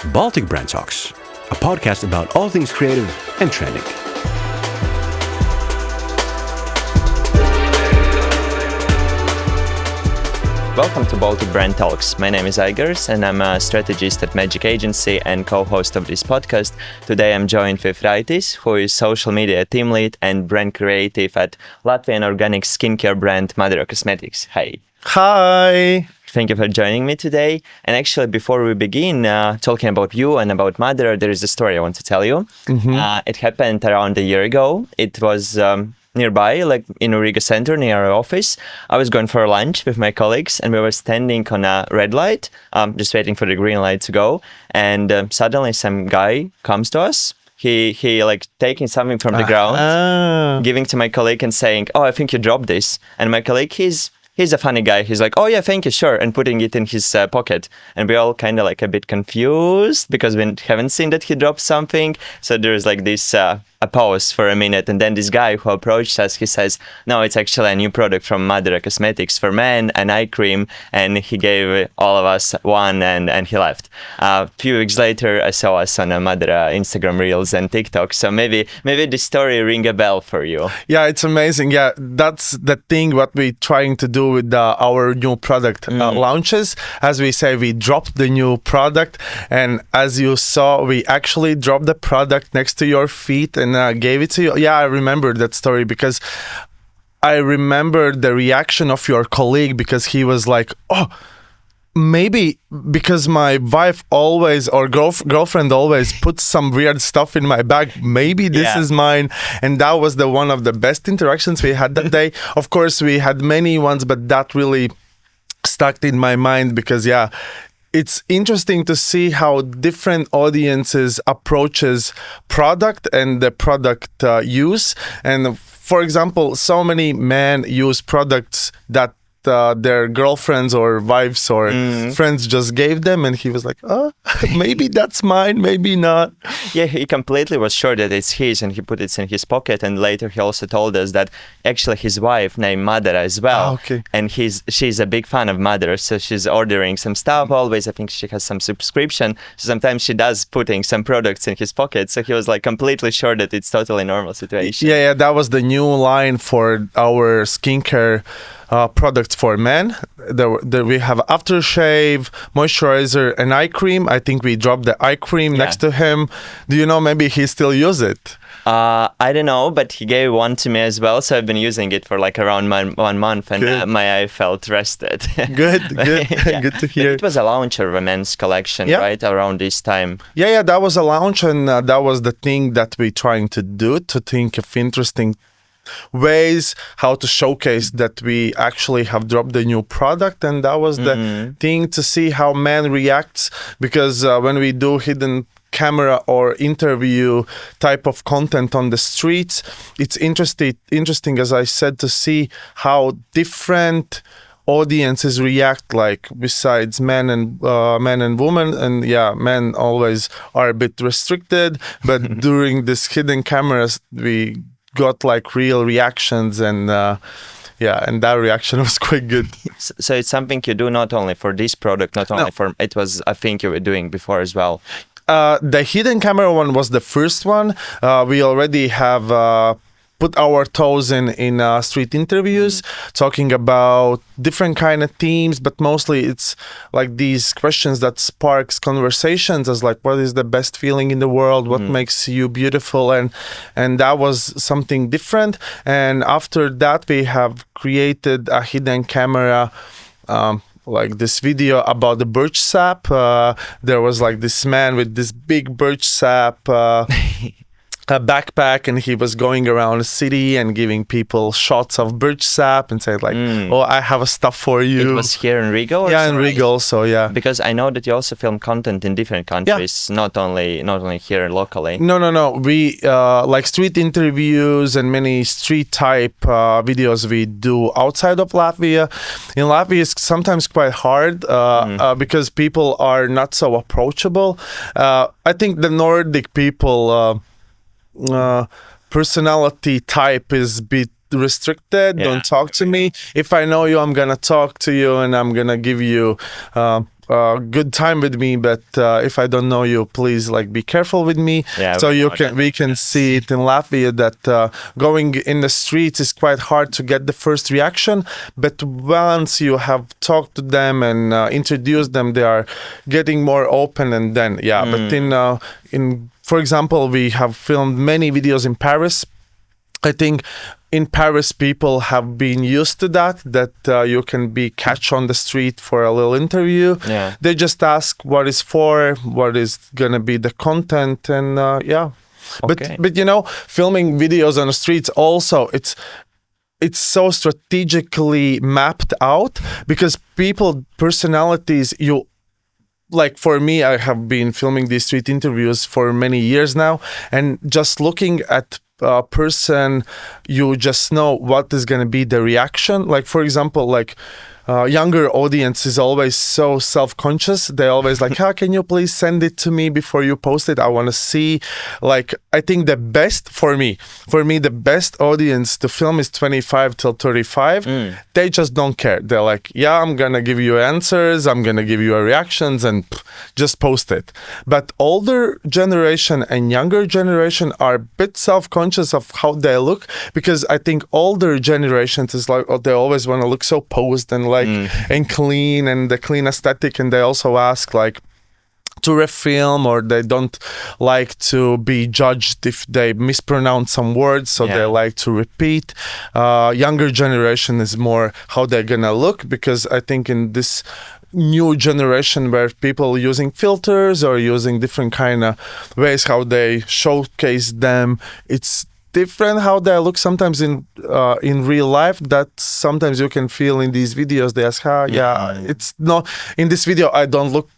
Baltic Brand Talks, a podcast about all things creative and trending. Welcome to Baltic Brand Talks. My name is Arturs and I'm a strategist at Magic Agency and co-host of this podcast. Today I'm joined with Raitis, who is social media team lead and brand creative at Latvian organic skincare brand MÁDARA Cosmetics. Hey. Hi. Thank you for joining me today. And actually, before we begin talking about you and about MÁDARA, there is a story I want to tell you. It happened around a year ago. It was nearby, like in Riga center, near our office. I was going for lunch with my colleagues and we were standing on a red light, just waiting for the green light to go. And suddenly some guy comes to us. He like taking something from the ground, giving to my colleague and saying, "Oh, I think you dropped this." And my colleague, He's a funny guy. He's like, "Oh yeah, thank you, sure," and putting it in his pocket. And we all kind of like a bit confused because we haven't seen that he dropped something. So there's like this a pause for a minute, and then this guy who approached us, he says, "No, it's actually a new product from MÁDARA Cosmetics for men, an eye cream," and he gave all of us one, and he left. A few weeks later, I saw us on a MÁDARA Instagram Reels and TikTok. So maybe this story ring a bell for you. Yeah, it's amazing. Yeah, that's the thing what we're trying to do with our new product launches. As we say, we dropped the new product, and as you saw, we actually dropped the product next to your feet and gave it to you. Yeah, I remember that story because I remember the reaction of your colleague because he was like, "Oh, maybe because my wife always or girlfriend always puts some weird stuff in my bag, maybe this is mine." And that was the one of the best interactions we had that day. Of course, we had many ones, but that really stuck in my mind because it's interesting to see how different audiences approaches product and the product use. And for example, so many men use products that their girlfriends or wives or friends just gave them, and he was like, "Oh, maybe that's mine, maybe not." Yeah, he completely was sure that it's his, and he put it in his pocket. And later he also told us that actually his wife named MÁDARA as well. And she's a big fan of MÁDARA, so she's ordering some stuff always. I think she has some subscription, so sometimes she does putting some products in his pocket. So he was like completely sure that it's totally normal situation. Yeah, that was the new line for our skincare products for men. We have aftershave, moisturizer, and eye cream. I think we dropped the eye cream next to him. Do you know, maybe he still use it? I don't know, but he gave one to me as well. So I've been using it for like around 1 month, and my eye felt rested. Good to hear. It was a launch of a men's collection, right, around this time. Yeah, that was a launch, and that was the thing that we're trying to do, to think of interesting ways how to showcase that we actually have dropped the new product. And that was the thing, to see how man reacts, because when we do hidden camera or interview type of content on the streets, it's interesting, as I said, to see how different audiences react, like besides men and women. And men always are a bit restricted, but during this hidden cameras we got like real reactions, and and that reaction was quite good. So it's something you do not only for this product, not only for it was a thing you were doing before as well. The hidden camera one was the first one. We already have put our toes in street interviews, talking about different kind of themes, but mostly it's like these questions that sparks conversations, as like, what is the best feeling in the world? What makes you beautiful? And that was something different. And after that, we have created a hidden camera, like this video about the birch sap. There was like this man with this big birch sap a backpack, and he was going around the city and giving people shots of birch sap and said like, "Oh, I have a stuff for you." It was here in Riga? In Riga also, Because I know that you also film content in different countries, not only here locally. No. We like street interviews and many street type videos we do outside of Latvia. In Latvia, it's sometimes quite hard because people are not so approachable. I think the Nordic people personality type is a bit restricted. Don't talk to me. If I know you, I'm gonna talk to you, and I'm gonna give you good time with me, but if I don't know you, please like be careful with me. Yeah, So we can see it in Latvia that going in the streets is quite hard to get the first reaction, but once you have talked to them and introduced them, they are getting more open, and then but in for example, we have filmed many videos in Paris. I think in Paris, people have been used to that you can be catch on the street for a little interview. Yeah. They just ask what is for, what is going to be the content, and Okay. But filming videos on the streets also, it's so strategically mapped out because people, personalities, like for me, I have been filming these street interviews for many years now, and just looking at a person, you just know what is going to be the reaction. Like for example, like younger audience is always so self-conscious. They always like, can you please send it to me before you post it? I want to see. Like, I think the best for me, the best audience to film is 25 till 35. They just don't care. They're like, I'm going to give you answers. I'm going to give you reactions and just post it. But older generation and younger generation are a bit self-conscious of how they look, because I think older generations is like, they always want to look so posed and like and clean, and the clean aesthetic, and they also ask like to refilm, or they don't like to be judged if they mispronounce some words, so they like to repeat. Younger generation is more how they're gonna look, because I think in this new generation where people using filters or using different kind of ways how they showcase them, it's different how they look sometimes in real life, that sometimes you can feel in these videos. They ask, it's not in this video, I don't look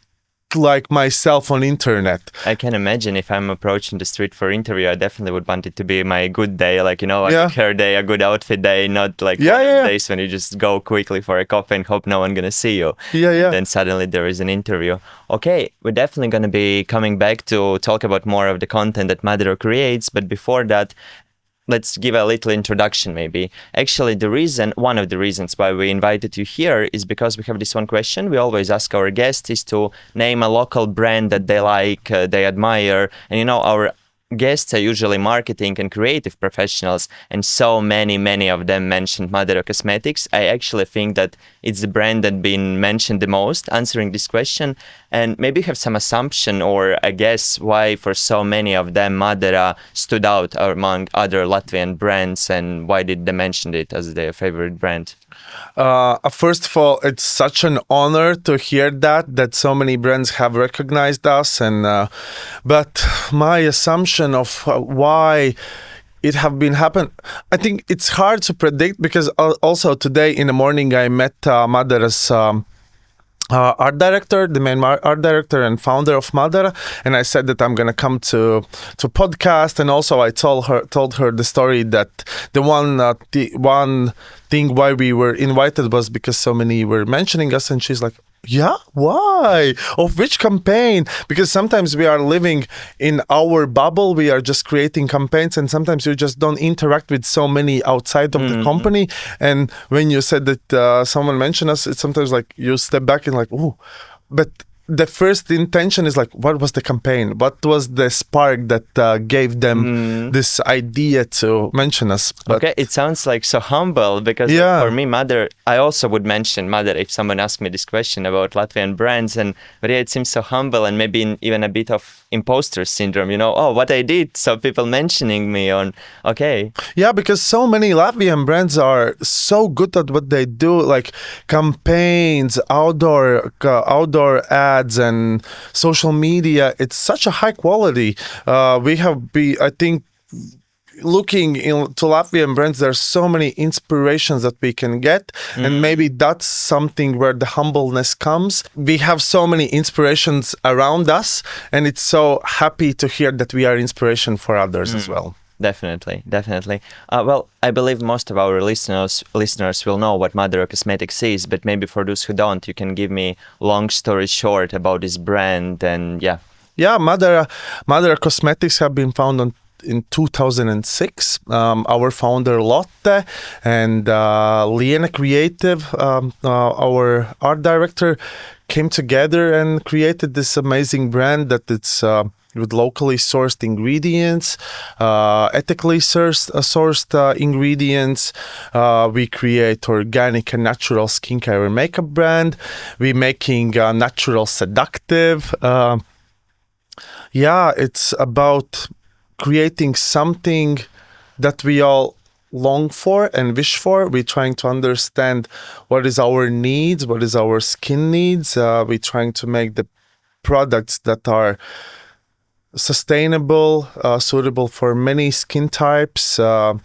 like myself on internet. I can imagine if I'm approaching the street for interview, I definitely would want it to be my good day, like, a good hair day, a good outfit day, not like days when you just go quickly for a coffee and hope no one gonna see you. Then suddenly there is an interview. Okay, we're definitely gonna be coming back to talk about more of the content that MÁDARA creates, but before that, let's give a little introduction maybe. Actually, one of the reasons why we invited you here is because we have this one question we always ask our guests, is to name a local brand that they like, they admire. And our guests are usually marketing and creative professionals, and so many of them mentioned MÁDARA Cosmetics. I actually think that it's the brand that been mentioned the most answering this question, and maybe have some assumption or a guess why for so many of them MÁDARA stood out among other Latvian brands, and why did they mention it as their favorite brand? First of all, it's such an honor to hear that so many brands have recognized us, and but my assumption of why it have been happen, I think it's hard to predict, because also today in the morning I met MÁDARA's art director, the main art director and founder of MÁDARA, and I said that I'm gonna come to podcast, and also I told her the story that the one thing why we were invited was because so many were mentioning us, and she's like, why? Of which campaign? Because sometimes we are living in our bubble, we are just creating campaigns, and sometimes you just don't interact with so many outside of the company. And when you said that someone mentioned us, it's sometimes like you step back and like, oh, but the first intention is like, what was the campaign? What was the spark that gave them this idea to mention us? But okay, it sounds like so humble, because for me, MÁDARA, I also would mention MÁDARA if someone asked me this question about Latvian brands, but it seems so humble, and maybe even a bit of imposter syndrome, what I did, so people mentioning me on, okay. Yeah, because so many Latvian brands are so good at what they do, like campaigns, outdoor ads, and social media. It's such a high quality. We have I think, looking into Latvian brands, there's so many inspirations that we can get, and maybe that's something where the humbleness comes. We have so many inspirations around us, and it's so happy to hear that we are inspiration for others as well. Definitely. Well, I believe most of our listeners will know what MÁDARA Cosmetics is, but maybe for those who don't, you can give me long story short about this brand. And MÁDARA Cosmetics have been founded in 2006. Our founder Lotte and Liena Creative, our art director, came together and created this amazing brand that it's with locally sourced ingredients, ethically sourced ingredients. We create organic and natural skincare and makeup brand. We're making natural seductive. It's about creating something that we all long for and wish for. We're trying to understand what is our needs, what is our skin needs. We're trying to make the products that are sustainable, suitable for many skin types. One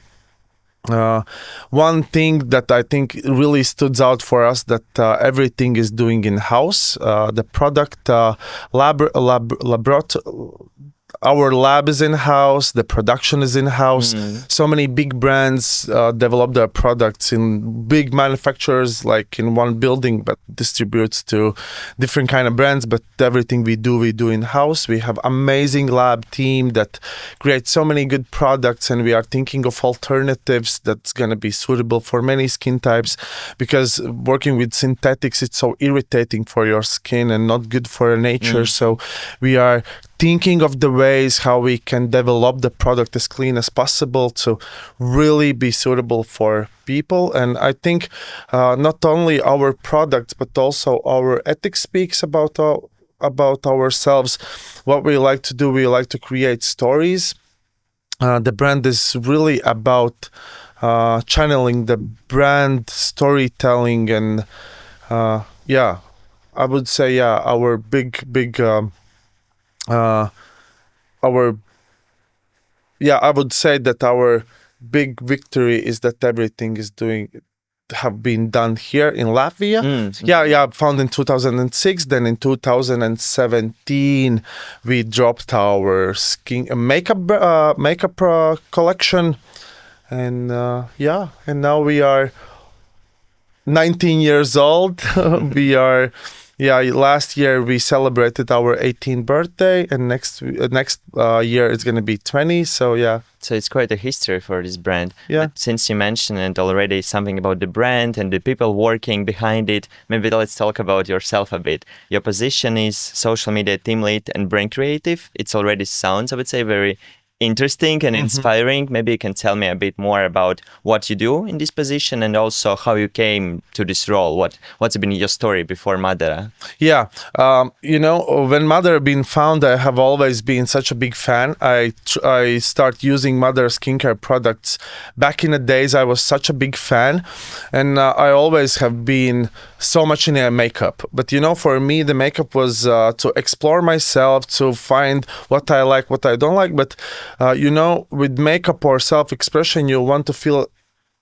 thing that I think really stood out for us that everything is doing in-house. The product our lab is in-house, the production is in-house. So many big brands develop their products in big manufacturers, like in one building, but distributes to different kind of brands. But everything we do in-house. We have amazing lab team that creates so many good products, and we are thinking of alternatives that's going to be suitable for many skin types, because working with synthetics, it's so irritating for your skin and not good for nature. So we are thinking of the ways how we can develop the product as clean as possible to really be suitable for people. And I think not only our products, but also our ethics speaks about ourselves. What we like to do, we like to create stories. The brand is really about channeling the brand storytelling, and I would say our big I would say that our big victory is that everything have been done here in Latvia. Found in 2006. Then in 2017 we dropped our makeup collection, and now we are 19 years old. We are last year we celebrated our 18th birthday, and next year it's going to be 20. So it's quite a history for this brand. But since you mentioned it already, something about the brand and the people working behind it, maybe let's talk about yourself a bit. Your position is social media team lead and brand creative. It already sounds, I would say, very interesting and inspiring. Maybe you can tell me a bit more about what you do in this position, and also how you came to this role. What's been your story before MÁDARA? When MÁDARA been found, I have always been such a big fan. I start using MÁDARA skincare products back in the days. I was such a big fan, and I always have been so much in makeup. But for me, the makeup was to explore myself, to find what I like, what I don't like. But with makeup or self-expression, you want to feel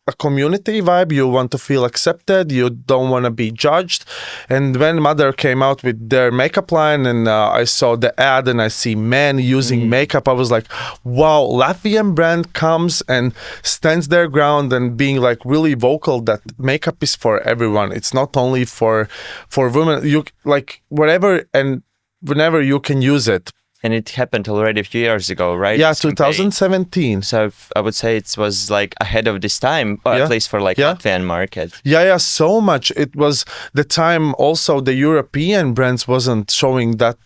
a community vibe, you want to feel accepted, you don't want to be judged. And when MÁDARA came out with their makeup line, and I saw the ad and I see men using makeup, I was like, wow, Latvian brand comes and stands their ground and being like really vocal that makeup is for everyone. It's not only for women. You like whatever and whenever you can use it. And it happened already a few years ago, right? 2017. So I would say it was like ahead of this time, or at least for Latvian market. So much. It was the time also the European brands wasn't showing that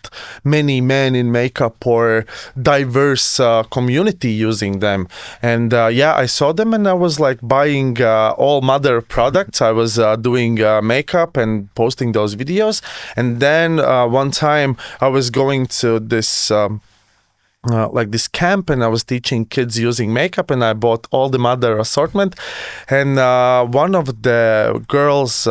many men in makeup or diverse community using them. And I saw them, and I was like buying all MÁDARA products. I was doing makeup and posting those videos. And then one time I was going to this this camp, and I was teaching kids using makeup, and I bought all the MÁDARA assortment. And one of the girls'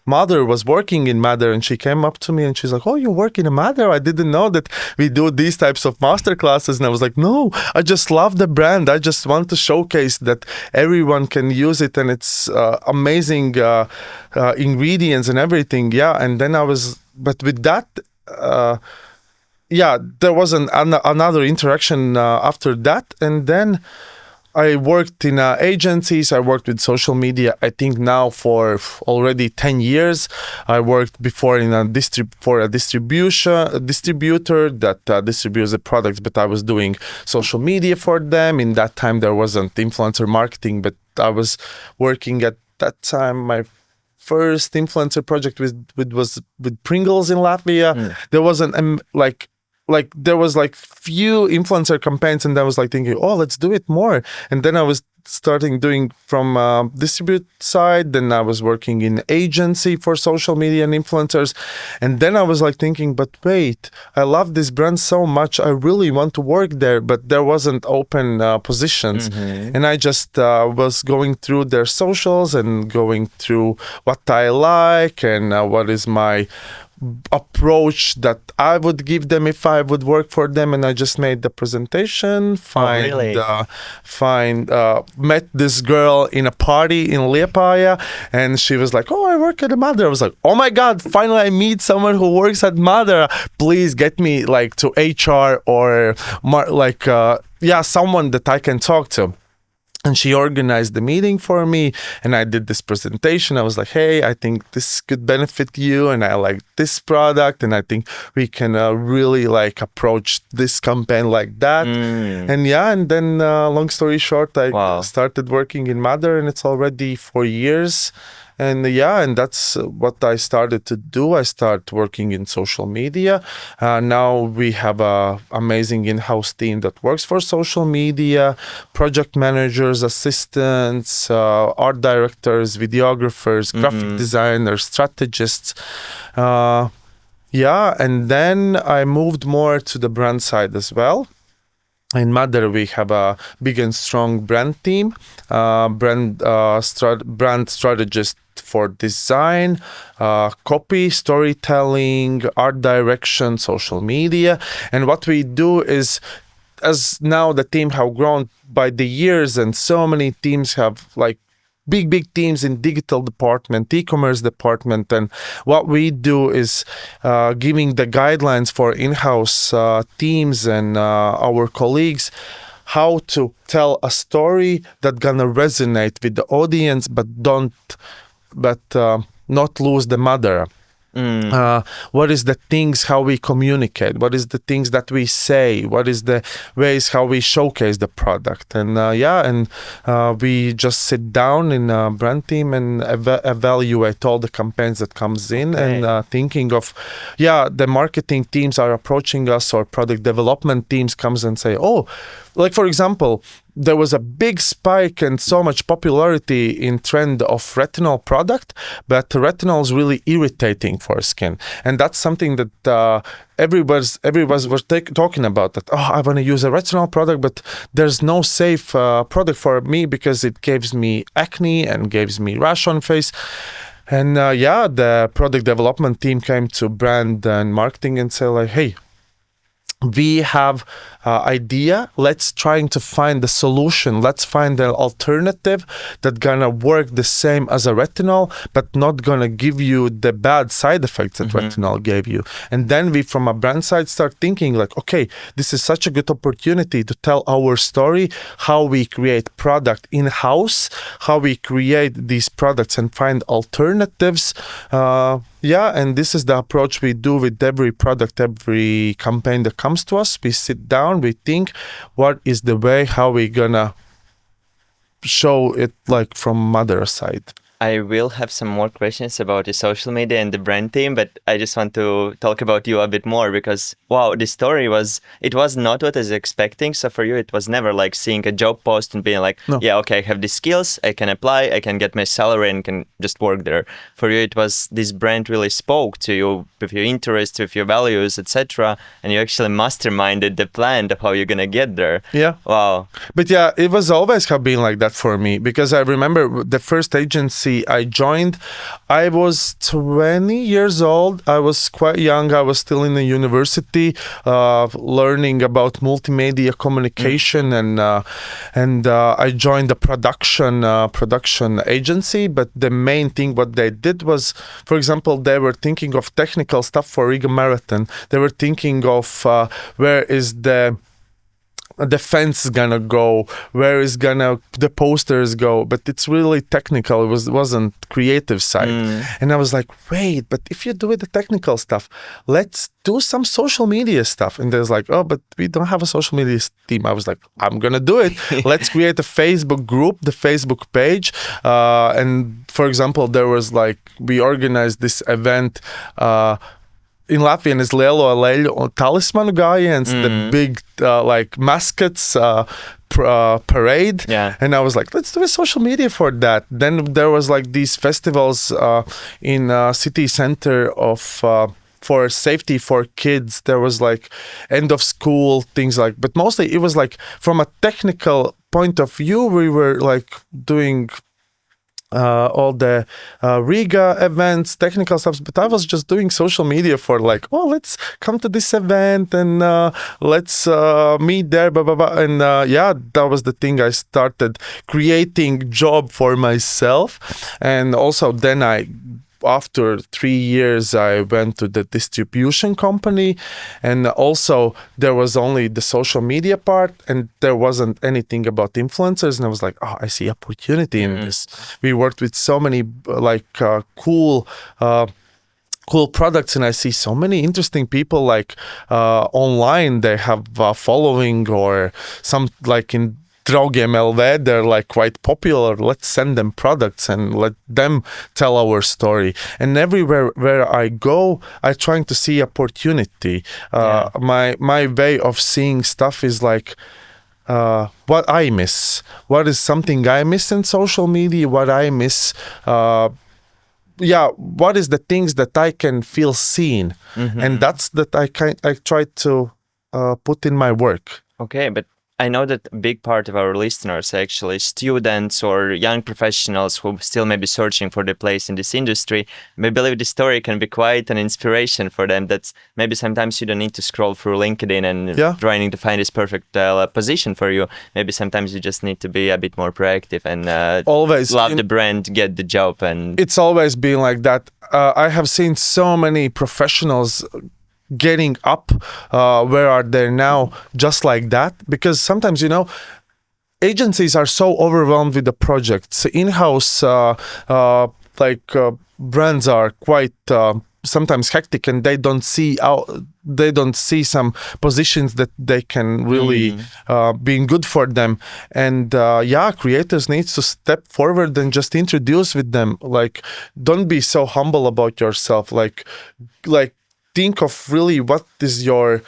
mother was working in MÁDARA, and she came up to me and she's like, "Oh, you work in a MÁDARA? I didn't know that we do these types of master classes." And I was like, "No, I just love the brand. I just want to showcase that everyone can use it, and it's amazing ingredients and everything." And then but with that, there was another interaction after that, and then I worked in agencies. I worked with social media. I think now for already 10 years. I worked before in a distributor that distributes the products, but I was doing social media for them. In that time, there wasn't influencer marketing, but I was working at that time. My first influencer project was with Pringles in Latvia. There wasn't there was like few influencer campaigns, and I was like thinking, oh, let's do it more. And then I was starting doing from distribute side. Then I was working in agency for social media and influencers. And then I was like thinking, but wait, I love this brand so much. I really want to work there, but there wasn't open positions. And I just was going through their socials and going through what I like and what is my approach that I would give them if I would work for them. And I just made the presentation, met this girl in a party in Liepāja, and she was like, oh, I work at MÁDARA. I was like, oh my God, finally I meet someone who works at MÁDARA. Please get me like to HR or someone that I can talk to. And she organized the meeting for me, and I did this presentation. I was like, hey, I think this could benefit you, and I like this product, and I think we can really like approach this campaign like that. And then long story short, I started working in MÁDARA, and it's already 4 years. And that's what I started to do. I started working in social media. Now we have an amazing in-house team that works for social media, project managers, assistants, art directors, videographers, graphic designers, strategists. And then I moved more to the brand side as well. In MÁDARA, we have a big and strong brand team, brand strategist for design, copy, storytelling, art direction, social media. And what we do is, as now the team have grown by the years, and so many teams have like big teams in digital department, e-commerce department, and what we do is giving the guidelines for in-house teams and our colleagues how to tell a story that gonna resonate with the audience, but not lose the MÁDARA. What is the things how we communicate? What is the things that we say? What is the ways how we showcase the product? And we just sit down in a brand team and evaluate all the campaigns that comes in, and thinking of the marketing teams are approaching us, or product development teams comes and say, oh, like for example, there was a big spike and so much popularity in trend of retinol product, but retinol is really irritating for skin. And that's something that everybody was talking about, that, oh, I want to use a retinol product, but there's no safe product for me because it gives me acne and gives me rash on face. And the product development team came to brand and marketing and said like, hey, we have idea, let's trying to find the solution, let's find an alternative that gonna work the same as a retinol, but not gonna give you the bad side effects that retinol gave you. And then we from a brand side start thinking like, okay, this is such a good opportunity to tell our story, how we create product in-house, how we create these products and find alternatives. And this is the approach we do with every product, every campaign that comes to us. We sit down, we think, what is the way how we gonna show it like from MÁDARA side. I will have some more questions about the social media and the brand team, but I just want to talk about you a bit more because, wow, the story was not what I was expecting. So for you, it was never like seeing a job post and being like, I have these skills, I can apply, I can get my salary and can just work there. For you, it was this brand really spoke to you with your interests, with your values, etc. And you actually masterminded the plan of how you're going to get there. Yeah. Wow. But it was always have been like that for me, because I remember the first agency I joined, I was 20 years old. I was quite young. I was still in the university, learning about multimedia communication, and I joined the production agency. But the main thing what they did was, for example, they were thinking of technical stuff for Riga Marathon. They were thinking of where is the the fence gonna go, where is gonna the posters go, but it's really technical. It wasn't creative side. And I was like, wait, but if you do it the technical stuff, let's do some social media stuff. And there's like, oh, but we don't have a social media team. I was like, I'm gonna do it. Let's create a Facebook group, the Facebook page, and for example, there was like, we organized this event in Latvian is Lielo Aleļu Talismanu gājiens, the big like mascots parade. Yeah. And I was like, let's do a social media for that. Then there was like these festivals in city center of for safety for kids. There was like end of school things like, but mostly it was like from a technical point of view, we were like doing all the Riga events, technical stuff, but I was just doing social media for like, oh, let's come to this event and let's meet there, blah, blah, blah. And yeah, that was the thing. I started creating job for myself. And also then after 3 years, I went to the distribution company, and also there was only the social media part, and there wasn't anything about influencers. And I was like, oh, I see opportunity in this. We worked with so many cool products, and I see so many interesting people like online. They have following, or some like in Draugiem LV, they're like quite popular. Let's send them products and let them tell our story. And everywhere where I go, I'm trying to see opportunity. My way of seeing stuff is like what I miss. What is something I miss in social media? What I miss? What is the things that I can feel seen? And that's that I try to put in my work. Okay, but I know that a big part of our listeners are actually students or young professionals who still may be searching for their place in this industry. I believe the story can be quite an inspiration for them. That's maybe sometimes you don't need to scroll through LinkedIn and trying to find this perfect position for you. Maybe sometimes you just need to be a bit more proactive and always love the brand, get the job. And it's always been like that. I have seen so many professionals getting up where are they now just like that, because sometimes agencies are so overwhelmed with the projects. In-house brands are quite sometimes hectic, and they don't see some positions that they can really being good for them. And creators needs to step forward and just introduce with them, like, don't be so humble about yourself, like think of really what is your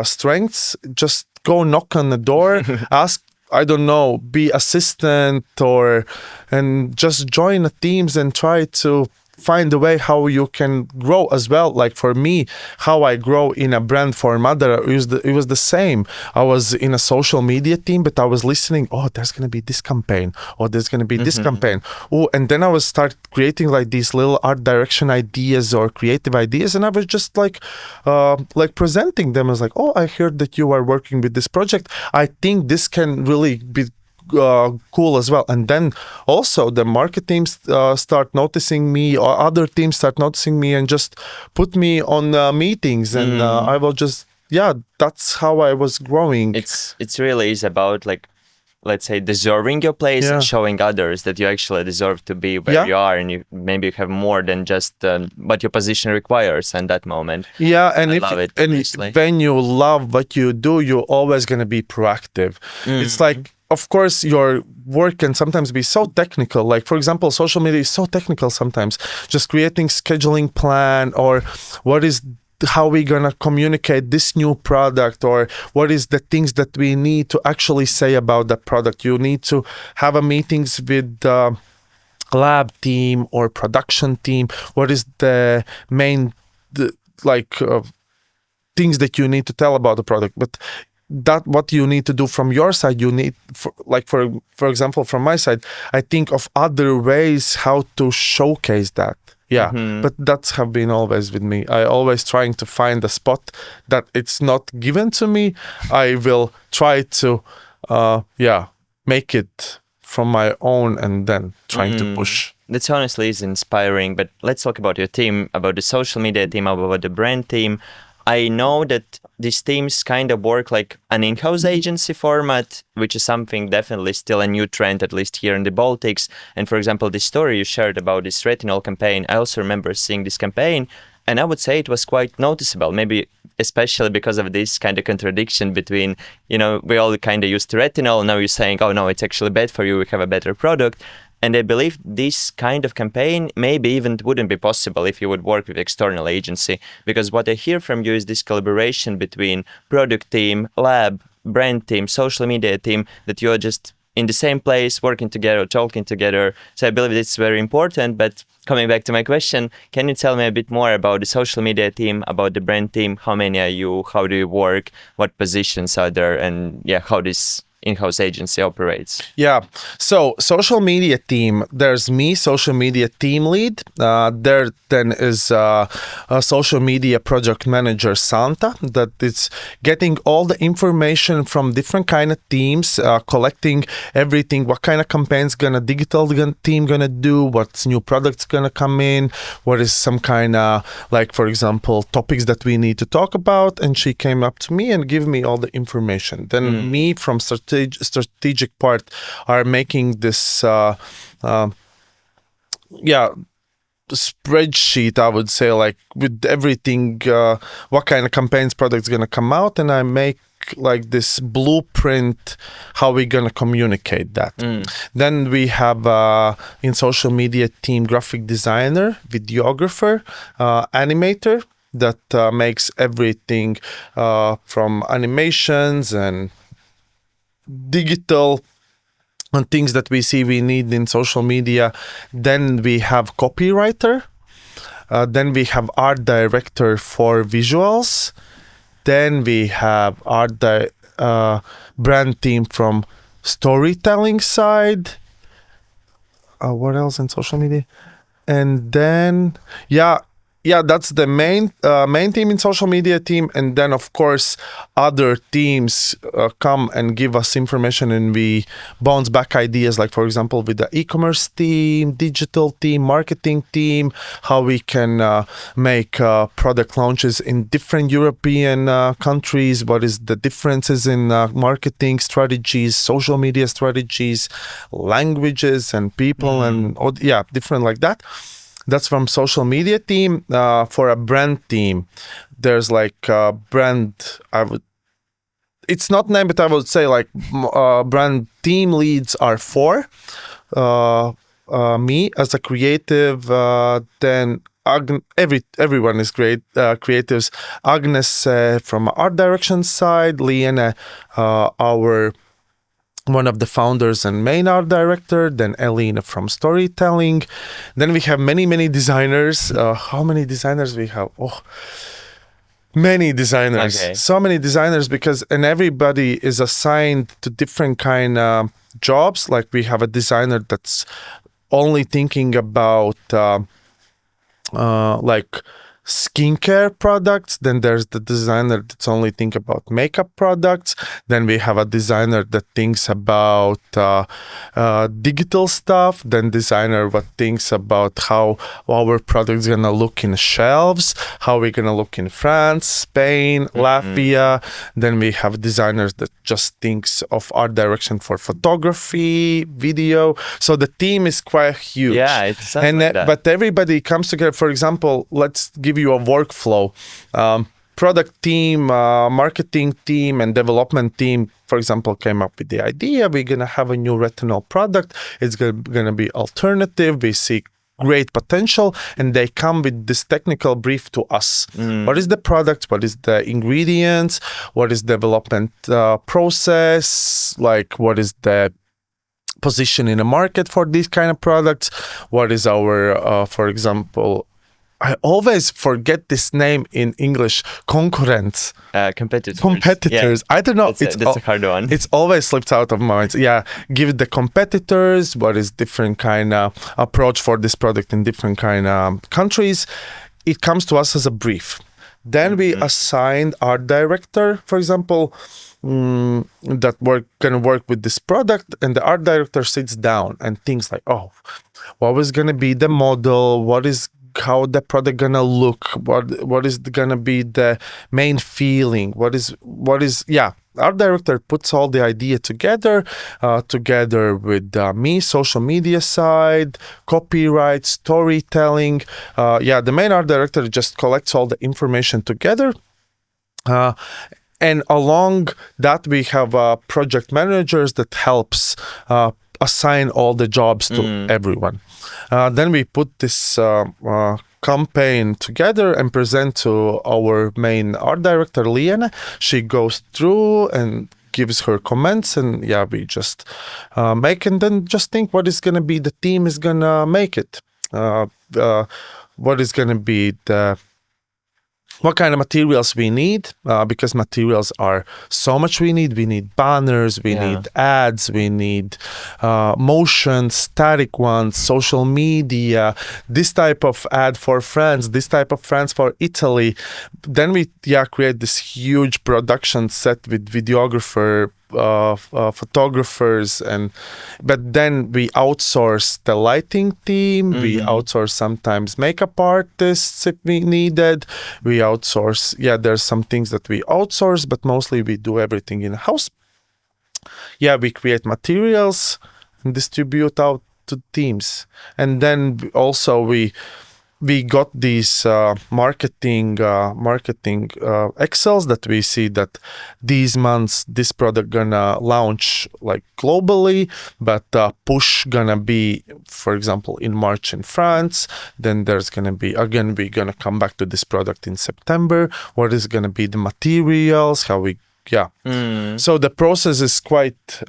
strengths. Just go knock on the door, ask, I don't know, be assistant and just join the teams and try to find a way how you can grow as well. Like for me, how I grow in a brand for MÁDARA, it was the same. I was in a social media team, but I was listening, oh, there's going to be this campaign, or there's going to be this campaign. Oh, and then I was start creating like these little art direction ideas or creative ideas, and I was just like presenting them as like, oh, I heard that you are working with this project. I think this can really be cool as well. And then also the market teams start noticing me, or other teams start noticing me and just put me on meetings, and I will just that's how I was growing. It's really is about, like, let's say, deserving your place and showing others that you actually deserve to be where you are, and you maybe have more than just what your position requires in that moment. When you love what you do, you're always going to be proactive. It's like, of course, your work can sometimes be so technical. Like, for example, social media is so technical sometimes. Just creating scheduling plan, or how we gonna communicate this new product, or what is the things that we need to actually say about the product. You need to have a meetings with lab team or production team. What is the main things that you need to tell about the product? But that what you need to do from your side, you need for example, from my side, I think of other ways how to showcase that. But that's have been always with me. I always trying to find a spot that it's not given to me. I will try to make it from my own, and then trying to push. That honestly is inspiring. But let's talk about your team, about the social media team, about the brand team. I know that these teams kind of work like an in-house agency format, which is something definitely still a new trend, at least here in the Baltics. And for example, the story you shared about this retinol campaign, I also remember seeing this campaign, and I would say it was quite noticeable, maybe especially because of this kind of contradiction between, we all kind of used to retinol, now you're saying, oh no, it's actually bad for you, we have a better product. And I believe this kind of campaign maybe even wouldn't be possible if you would work with external agency, because what I hear from you is this collaboration between product team, lab, brand team, social media team, that you're just in the same place, working together, talking together. So I believe this is very important. But coming back to my question, can you tell me a bit more about the social media team, about the brand team? How many are you? How do you work? What positions are there? And how this in-house agency operates? Yeah. So social media team, there's me, social media team lead. There then is a social media project manager, Santa, that is getting all the information from different kind of teams, collecting everything, what kind of campaigns digital team gonna do, what's new products gonna come in, what is some kind of, like, for example, topics that we need to talk about. And she came up to me and give me all the information. Then me from strategic part are making this spreadsheet, I would say, like with everything, what kind of campaigns products gonna come out, and I make like this blueprint how we're gonna communicate that. Then we have in social media team graphic designer, videographer, animator that makes everything from animations and digital and things that we see we need in social media. Then we have copywriter. Then we have art director for visuals. Then we have brand team from storytelling side. What else in social media? And then that's the main team in social media team. And then of course other teams come and give us information, and we bounce back ideas, like for example with the e-commerce team, digital team, marketing team, how we can make product launches in different European countries, what is the differences in marketing strategies, social media strategies, languages and people, and different like that. That's from social media team. For a brand team, there's like brand, it's not named, but I would say like brand team leads are 4. Me as a creative, then everyone is great creatives. Agnes from art direction side, Liene, our one of the founders and main art director, then Elena from storytelling. Then we have many designers. How many designers we have? Many designers. Okay. So many designers, and everybody is assigned to different kind of jobs. Like we have a designer that's only thinking about like skincare products. Then there's the designer that's only think about makeup products. Then we have a designer that thinks about digital stuff. Then designer what thinks about how our product's gonna look in shelves, how we're gonna look in France, Spain, Latvia. Then we have designers that just thinks of art direction for photography, video. So the team is quite huge. Yeah, it sounds like that. But everybody comes together. For example, let's give you a workflow. Product team, marketing team, and development team, for example, came up with the idea. We're going to have a new retinol product. It's going to be alternative. We see great potential, and they come with this technical brief to us. What is the product? What is the ingredients? What is development process? Like, what is the position in the market for these kind of products? What is our, for example, I always forget this name in English. Concurrents. Competitors. Yeah. I don't know. That's a hard one. It's always slips out of my mind. Yeah. Give the competitors, what is different kind of approach for this product in different kind of countries. It comes to us as a brief. Then we assigned art director, for example, that can work with this product, and the art director sits down and thinks like, what was going to be the model? What is how the product gonna look, what is gonna be the main feeling, what is art director puts all the idea together with me, social media side, copyright, storytelling. The main art director just collects all the information together. And along that, we have project managers that helps assign all the jobs to everyone. Then we put this campaign together and present to our main art director, Liana. She goes through and gives her comments, and we just make, and then just think what is going to be the team is going to make it. What is going to be what kind of materials we need, because materials are so much we need. We need banners, we need ads, we need motion, static ones, social media, this type of ad for France, this type of France for Italy. Then we create this huge production set with videographer, photographers, but then we outsource the lighting team, we outsource sometimes makeup artists if we needed, we outsource, there's some things that we outsource, but mostly we do everything in-house. We create materials and distribute out to teams. And then also we got these marketing Excels that we see that these months this product gonna launch like globally, but push gonna be, for example, in March in France. Then there's gonna be, again, we're gonna come back to this product in September. What is gonna be the materials? How we So the process is quite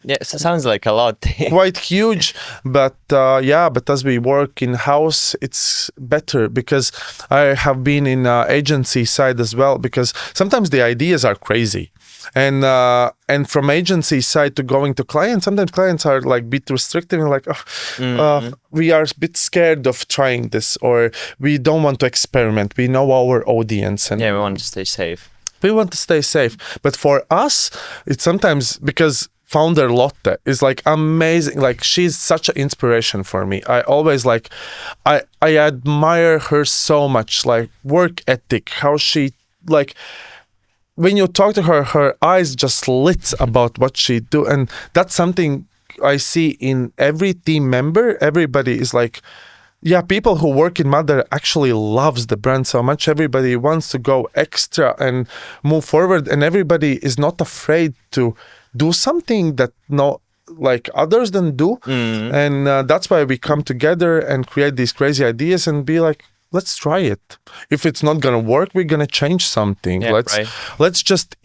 it sounds like a lot. quite huge, but as we work in-house, it's better, because I have been in agency side as well, because sometimes the ideas are crazy, and from agency side to going to clients, sometimes clients are like a bit restrictive and like, we are a bit scared of trying this, or we don't want to experiment. We know our audience, and we want to stay safe. But for us, it's sometimes because founder Lotte is like amazing. Like, she's such an inspiration for me. I always I admire her so much, like work ethic, how she, like, when you talk to her, her eyes just lit about what she do. And that's something I see in every team member. Everybody is like, people who work in MÁDARA actually loves the brand so much. Everybody wants to go extra and move forward, and everybody is not afraid to do something that others don't do. And that's why we come together and create these crazy ideas and be like, let's try it. If it's not gonna work, we're gonna change something. Let's just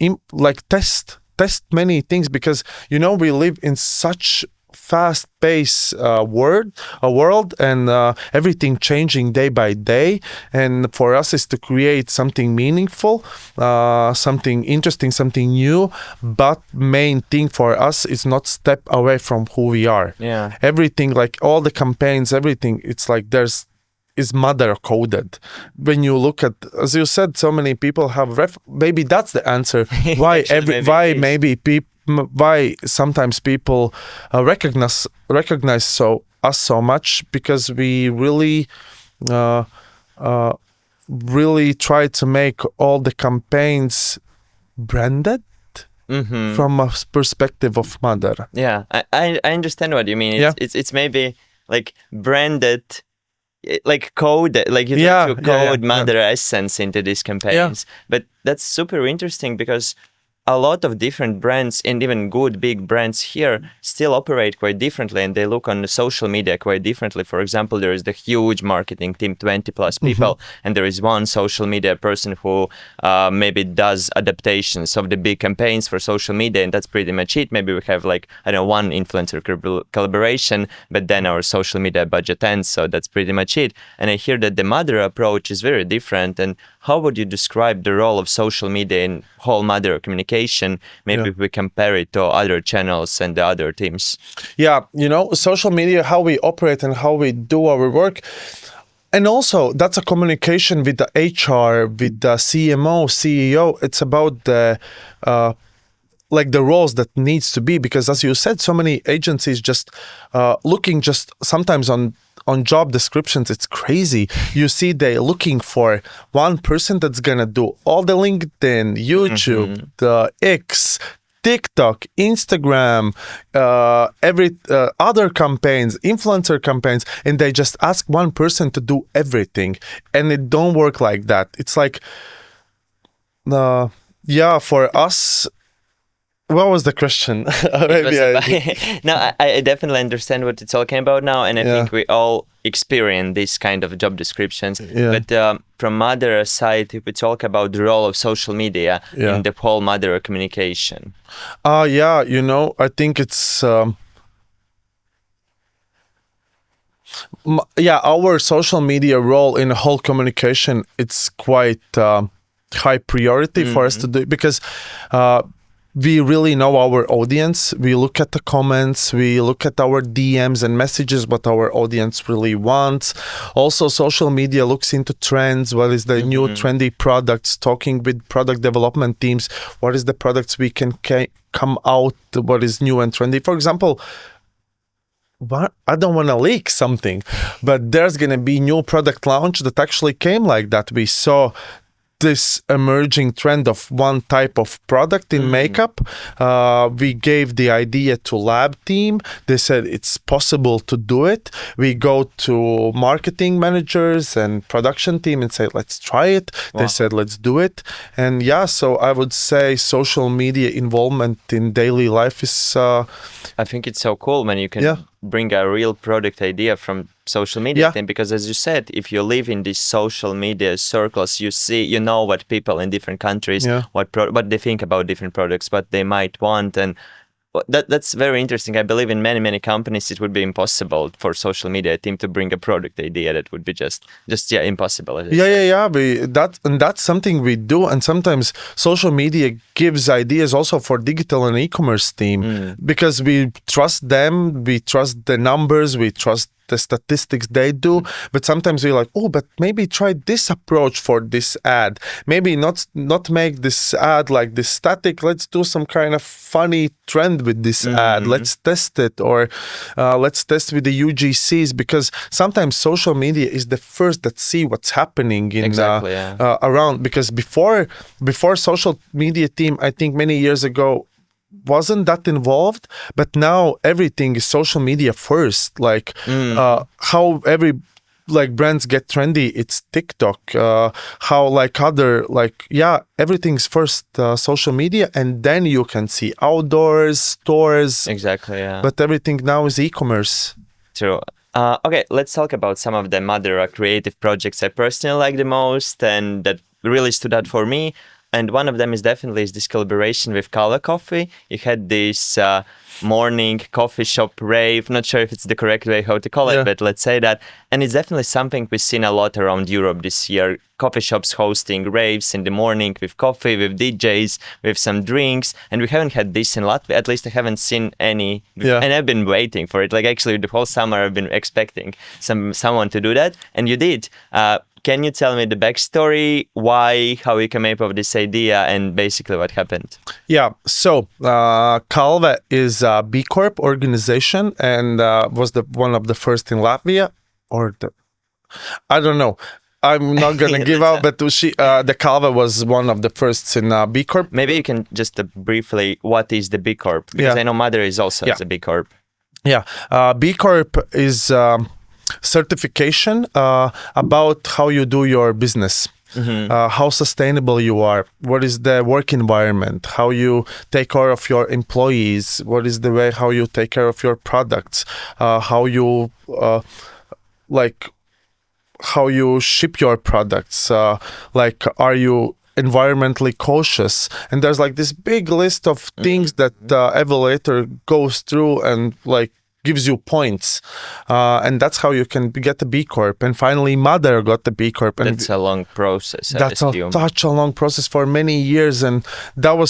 test many things, because we live in such fast-paced world, and everything changing day by day. And for us is to create something meaningful, something interesting, something new. But main thing for us is not step away from who we are. Everything, like all the campaigns, everything, it's like is MÁDARA coded. When you look at, as you said, so many people have maybe that's the answer why why sometimes people recognize us so much, because we really try to make all the campaigns branded from a perspective of MÁDARA. I understand what you mean. It's maybe like branded, like code, like you try to code MÁDARA essence into these campaigns. But that's super interesting, because a lot of different brands, and even good big brands here, still operate quite differently, and they look on the social media quite differently. For example, there is the huge marketing team, 20 plus people, and there is one social media person who maybe does adaptations of the big campaigns for social media, and that's pretty much it. Maybe we have one influencer collaboration, but then our social media budget ends, so that's pretty much it. And I hear that the MÁDARA approach is very different. And how would you describe the role of social media in whole MÁDARA communication? Maybe if we compare it to other channels and the other teams. Social media, how we operate and how we do our work. And also, that's a communication with the HR, with the CMO, CEO. It's about the roles that needs to be, because as you said, so many agencies just looking just sometimes on on job descriptions, it's crazy. You see they're looking for one person that's gonna do all the LinkedIn, YouTube, the X, TikTok, Instagram, every other campaigns, influencer campaigns, and they just ask one person to do everything, and it don't work like that. It's like, for us. What was the question? No, I definitely understand what you're talking about now, and I think we all experience this kind of job descriptions. Yeah. But from MÁDARA side, if we talk about the role of social media in the whole MÁDARA communication. I think it's our social media role in the whole communication, it's quite high priority for us to do, because we really know our audience. We look at the comments, we look at our DMs and messages, what our audience really wants. Also, social media looks into trends. What is the new trendy products? Talking with product development teams, what is the products we can come out, what is new and trendy. For example, I don't want to leak something, but there's going to be new product launch that actually came like that. We saw this emerging trend of one type of product in makeup. We gave the idea to lab team. They said it's possible to do it. We go to marketing managers and production team and say, let's try it. Wow. They said, let's do it. And so I would say social media involvement in daily life is... I think it's so cool when you can bring a real product idea from social media thing, because as you said, if you live in these social media circles, you know what people in different countries, what they think about different products, what they might want, and that's very interesting. I believe in many companies it would be impossible for social media team to bring a product idea. That would be just impossible. That's something we do, and sometimes social media gives ideas also for digital and e-commerce team, because we trust them, we trust the numbers, we trust the statistics they do, but sometimes we're like, but maybe try this approach for this ad. Maybe not make this ad like this static. Let's do some kind of funny trend with this ad. Let's test it, or let's test with the UGCs, because sometimes social media is the first that see what's happening in around. Because before social media team, I think many years ago, wasn't that involved, but now everything is social media first. Like how every brands get trendy, it's TikTok. Everything's first social media, and then you can see outdoors, stores. Exactly. But everything now is e-commerce. True. Okay, let's talk about some of the MÁDARA creative projects I personally like the most and that really stood out for me. And one of them is definitely this collaboration with Kalve coffee. You had this morning coffee shop rave. Not sure if it's the correct way how to call it, but let's say that. And it's definitely something we've seen a lot around Europe this year. Coffee shops hosting raves in the morning with coffee, with DJs, with some drinks. And we haven't had this in Latvia. At least I haven't seen any. And I've been waiting for it. Like actually the whole summer I've been expecting someone to do that. And you did. Can you tell me the backstory, why, how you came up with this idea, and basically what happened? Yeah, so Kalve is a B Corp organization and was one of the first in Latvia, I don't know. I'm not going to give out, but the Kalve was one of the first in B Corp. Maybe you can just briefly, what is the B Corp? Because I know MÁDARA is also a B Corp. Yeah, B Corp is... certification about how you do your business, how sustainable you are, what is the work environment, how you take care of your employees, what is the way how you take care of your products, how you how you ship your products, are you environmentally cautious, and there's this big list of things that evaluator goes through and gives you points, and that's how you can get the B Corp. And finally, MÁDARA got the B Corp. And that's a long process. That's such a long process for many years, and that was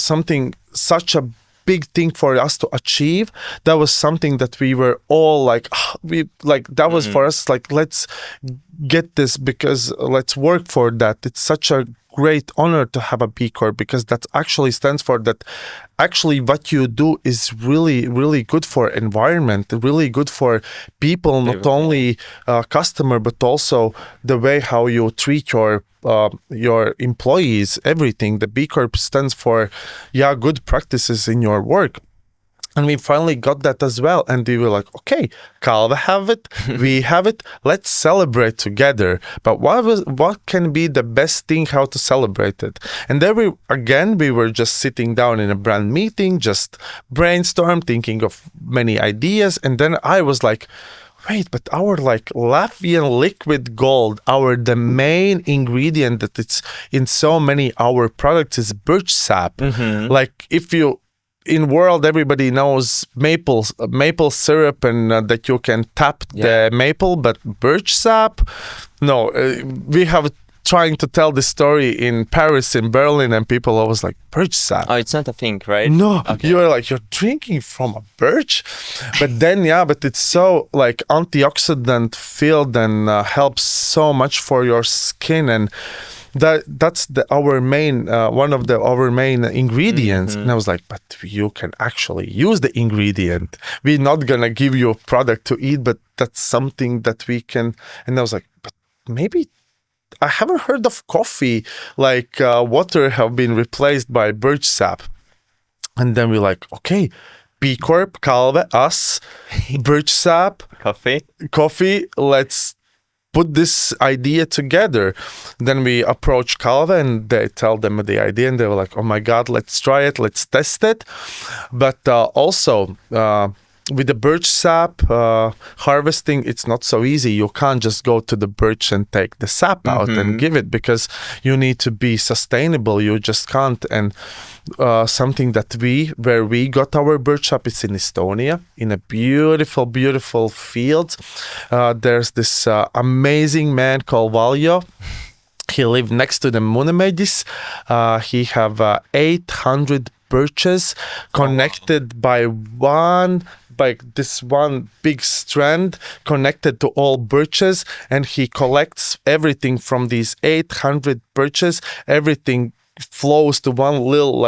such a big thing for us to achieve. That was something that we were all that was for us let's get this, because let's work for that. It's such a great honor to have a B Corp, because that actually stands for that. Actually, what you do is really, really good for environment, really good for people, not only customer, but also the way how you treat your employees, everything. The B Corp stands for, good practices in your work. And we finally got that as well. And we were like, okay, Kalve have it, we have it, let's celebrate together. But what can be the best thing how to celebrate it? And there we were just sitting down in a brand meeting, just brainstorm, thinking of many ideas. And then I was like, wait, but our Latvian liquid gold, the main ingredient that it's in so many our products is birch sap. Like if you in world, everybody knows maple syrup and that you can tap the maple, but birch sap, no. We have trying to tell this story in Paris, in Berlin, and people always like, birch sap. Oh, it's not a thing, right? No, you're drinking from a birch, but then but it's so antioxidant filled and helps so much for your skin, and that's our main one of our main ingredients. And I was like, but you can actually use the ingredient. We're not gonna give you a product to eat, but that's something that we can. And I was like, but maybe I haven't heard of coffee water have been replaced by birch sap. And then we're like, okay, B Corp, Kalve, us, birch sap, coffee, let's put this idea together. Then we approach Kalve and they tell them the idea, and they were like, oh my God, let's try it, let's test it. But also with the birch sap harvesting, it's not so easy. You can't just go to the birch and take the sap out and give it, because you need to be sustainable. You just can't. And something that where we got our birch sap is in Estonia, in a beautiful, beautiful field. There's this amazing man called Valjo. He lived next to the Munemedis. He have 800 birches connected by this one big strand connected to all birches, and he collects everything from these 800 birches. Everything flows to one little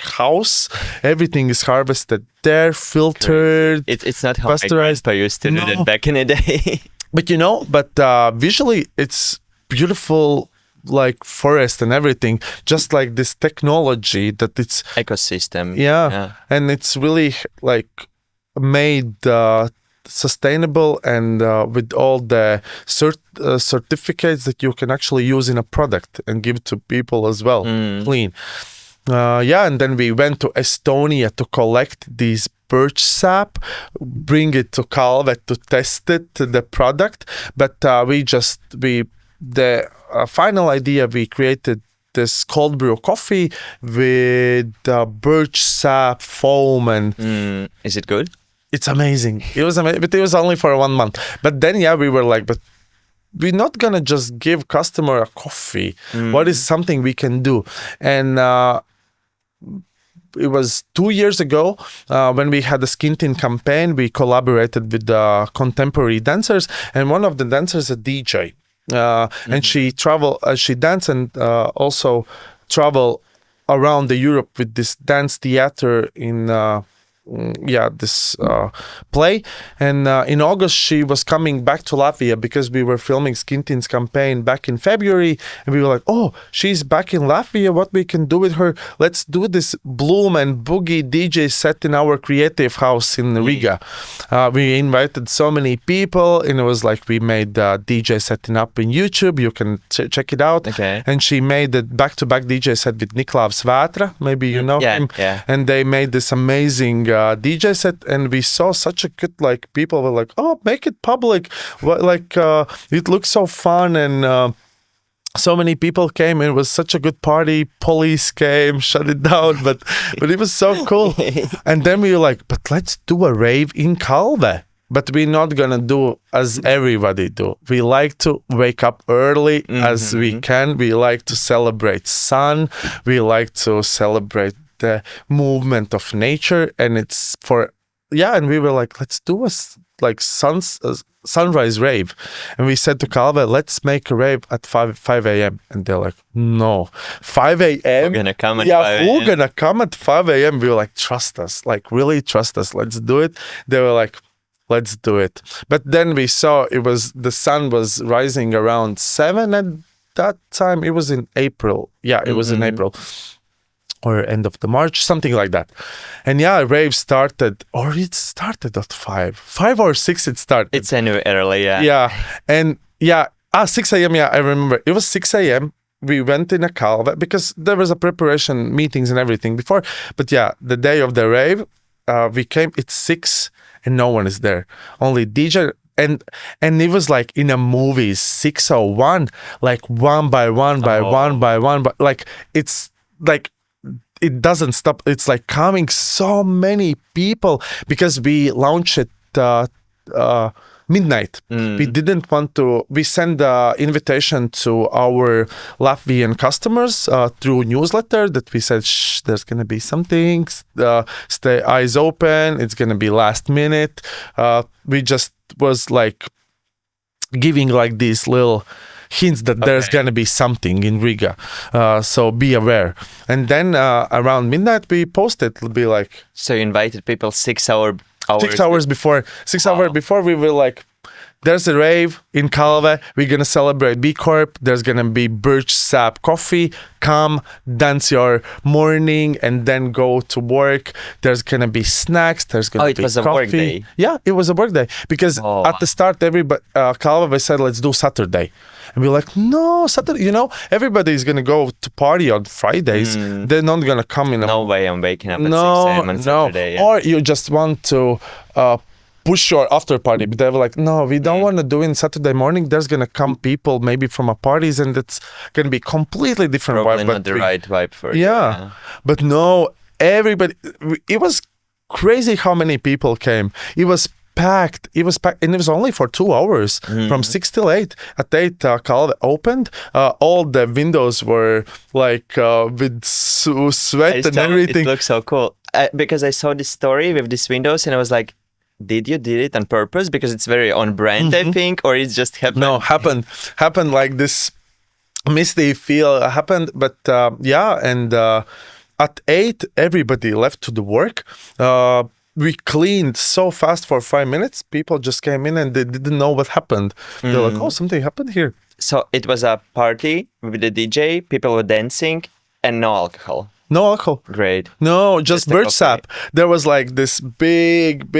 house. Everything is harvested there, filtered. It's not how pasteurized. I used to do that back in the day. But visually it's beautiful, forest and everything, just like this technology that it's ecosystem. And it's really made sustainable, and with all the certificates that you can actually use in a product and give to people as well, clean. And then we went to Estonia to collect these birch sap, bring it to Kalve to test it, the product. But the final idea, we created this cold brew coffee with birch sap foam. And is it good? It's amazing. It was amazing, but it was only for 1 month. But then we were like, but we're not gonna just give customer a coffee. What is something we can do? And it was 2 years ago when we had the Skin Tint campaign. We collaborated with contemporary dancers, and one of the dancers a DJ. And she dance and also travel around the Europe with this dance theater in this play. And in August she was coming back to Latvia, because we were filming Skin Tint's campaign back in February, and we were like, oh, she's back in Latvia, what we can do with her? Let's do this Bloom and Boogie DJ set in our creative house in Riga. We invited so many people, and it was we made DJ setting up in YouTube. You can check it out. And she made a back-to-back DJ set with Niklaus Vatra, maybe you know him. And they made this amazing DJ set, and we saw such a good people were like, oh, make it public, it looks so fun. And so many people came, and it was such a good party. Police came, shut it down, but it was so cool. And then we were like, but let's do a rave in Kalve. But we're not gonna do as everybody do. We like to wake up early as we can. We like to celebrate sun. We like to celebrate the movement of nature, and it's and we were like, let's do sunrise rave, and we said to Kalve, let's make a rave at 5 a.m. and they're like, no, 5 a.m. We're gonna come at yeah, 5 who a.m.? gonna come at 5 a.m.? We were like, trust us, like really trust us, let's do it. They were like, let's do it. But then we saw the sun was rising around 7 at that time. It was in April. Yeah, it was in April or end of the March, something like that. And yeah, rave started, or it started at 5 or 6 it started. It's anyway early, yeah. Yeah. And yeah, 6 a.m. Yeah, I remember. It was 6 a.m. We went in a Kalve because there was a preparation meetings and everything before. But yeah, the day of the rave, we came, it's 6 and no one is there. Only DJ and it was like in a movie, 601, like one by one by one by one, but like it's like it doesn't stop. It's like coming so many people because we launched it midnight. We didn't want to. We send the invitation to our Latvian customers through newsletter that we said, shh, there's gonna be something. Stay eyes open. It's gonna be last minute. We just was like giving like these little hints that there's gonna be something in Riga, so be aware. And then around midnight we posted. It'll be like So you invited people 6 hours 6 hours before. 6 hours before we were like, there's a rave in Kalve. We're gonna celebrate B Corp. There's gonna be birch sap coffee. Come dance your morning and then go to work. There's gonna be snacks. There's gonna be it was coffee. a work day. Yeah, it was a work day because at the start, everybody Kalve said, let's do Saturday. And we're like, no, Saturday, everybody's going to go to party on Fridays. They're not going to come in. No way I'm waking up at 6 a.m. on Saturday. Yeah. Or you just want to push your after party. But they were like, no, we don't want to do it Saturday morning. There's going to come people maybe from a parties and it's going to be completely different Probably vibe. not the right vibe for it. Yeah. But no, everybody, it was crazy how many people came. It was packed, and it was only for 2 hours from 6 till 8. At 8 Kalve opened, all the windows were like with sweat and everything. It looks so cool because I saw this story with these windows and I was like, did you did it on purpose because it's very on brand I think, or it just happened? No, happened like this misty feel happened. But yeah, and at 8 everybody left to the work. We cleaned so fast for 5 minutes. People just came in and they didn't know what happened. They're like, oh, something happened here. So it was a party with the DJ, people were dancing, and no alcohol. No alcohol. Great. No, just birch coffee. sap. There was like this big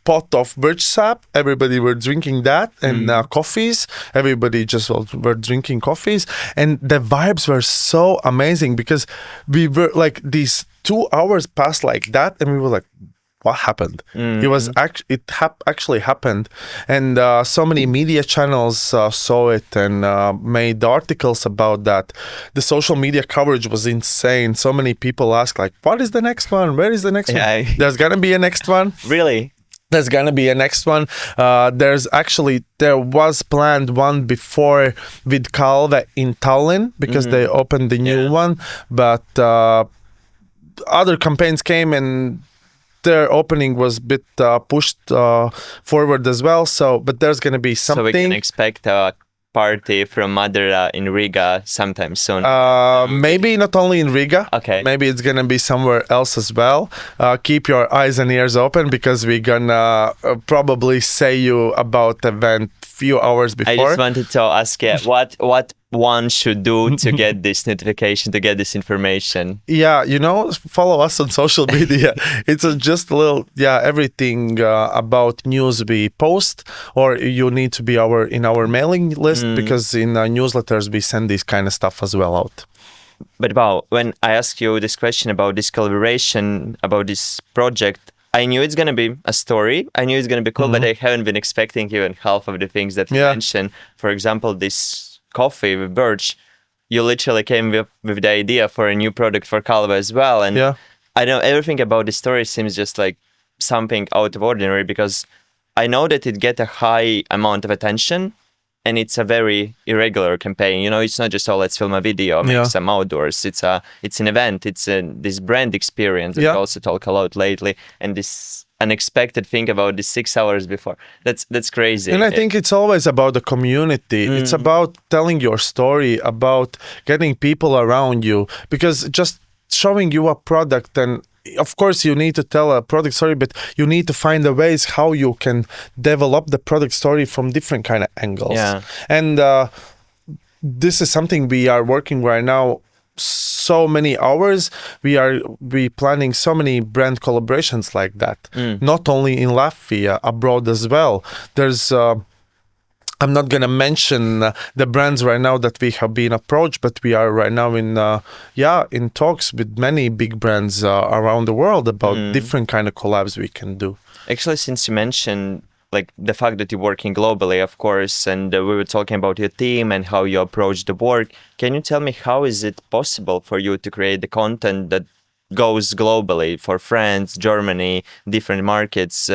pot of birch sap. Everybody were drinking that and coffees. Everybody just were drinking coffees. And the vibes were so amazing because we were like these 2 hours passed like that and we were like, what happened? It was actually happened, and so many media channels saw it and made articles about that. The social media coverage was insane. So many people ask like, what is the next one? Where is the next one? There's gonna be a next one. Really? There's gonna be a next one. There was planned one before with Kalve in Tallinn because they opened the new one, but other campaigns came and their opening was a bit pushed forward as well. So, but there's going to be something. So we can expect a party from MÁDARA in Riga sometime soon. Maybe not only in Riga. Okay. Maybe it's going to be somewhere else as well. Keep your eyes and ears open because we're going to probably say you about the event few hours before. I just wanted to ask you, what one should do to get this notification, to get this information? Yeah, follow us on social media. It's just a little, everything about news we post, or you need to be in our mailing list because in newsletters we send this kind of stuff as well out. But when I asked you this question about this collaboration, about this project, I knew it's going to be a story. I knew it's going to be cool, but I haven't been expecting even half of the things that you mentioned. For example, this coffee with birch, you literally came with the idea for a new product for Kalve as well. And I know everything about the story seems just like something out of ordinary because I know that it get a high amount of attention and it's a very irregular campaign. It's not just, let's film a video, make some outdoors. It's an event. It's this brand experience that we also talk a lot lately, and this unexpected thing about the 6 hours before. That's crazy. And I think it's always about the community. It's about telling your story, about getting people around you, because just showing you a product, and of course you need to tell a product story, but you need to find the ways how you can develop the product story from different kind of angles. And this is something we are working right now so many hours. We planning so many brand collaborations like that, not only in Latvia, abroad as well. There's I'm not gonna mention the brands right now that we have been approached, but we are right now in talks with many big brands around the world about different kind of collabs we can do. Actually, since you mentioned like the fact that you're working globally, of course, and we were talking about your team and how you approach the work, can you tell me how is it possible for you to create the content that goes globally for France, Germany, different markets?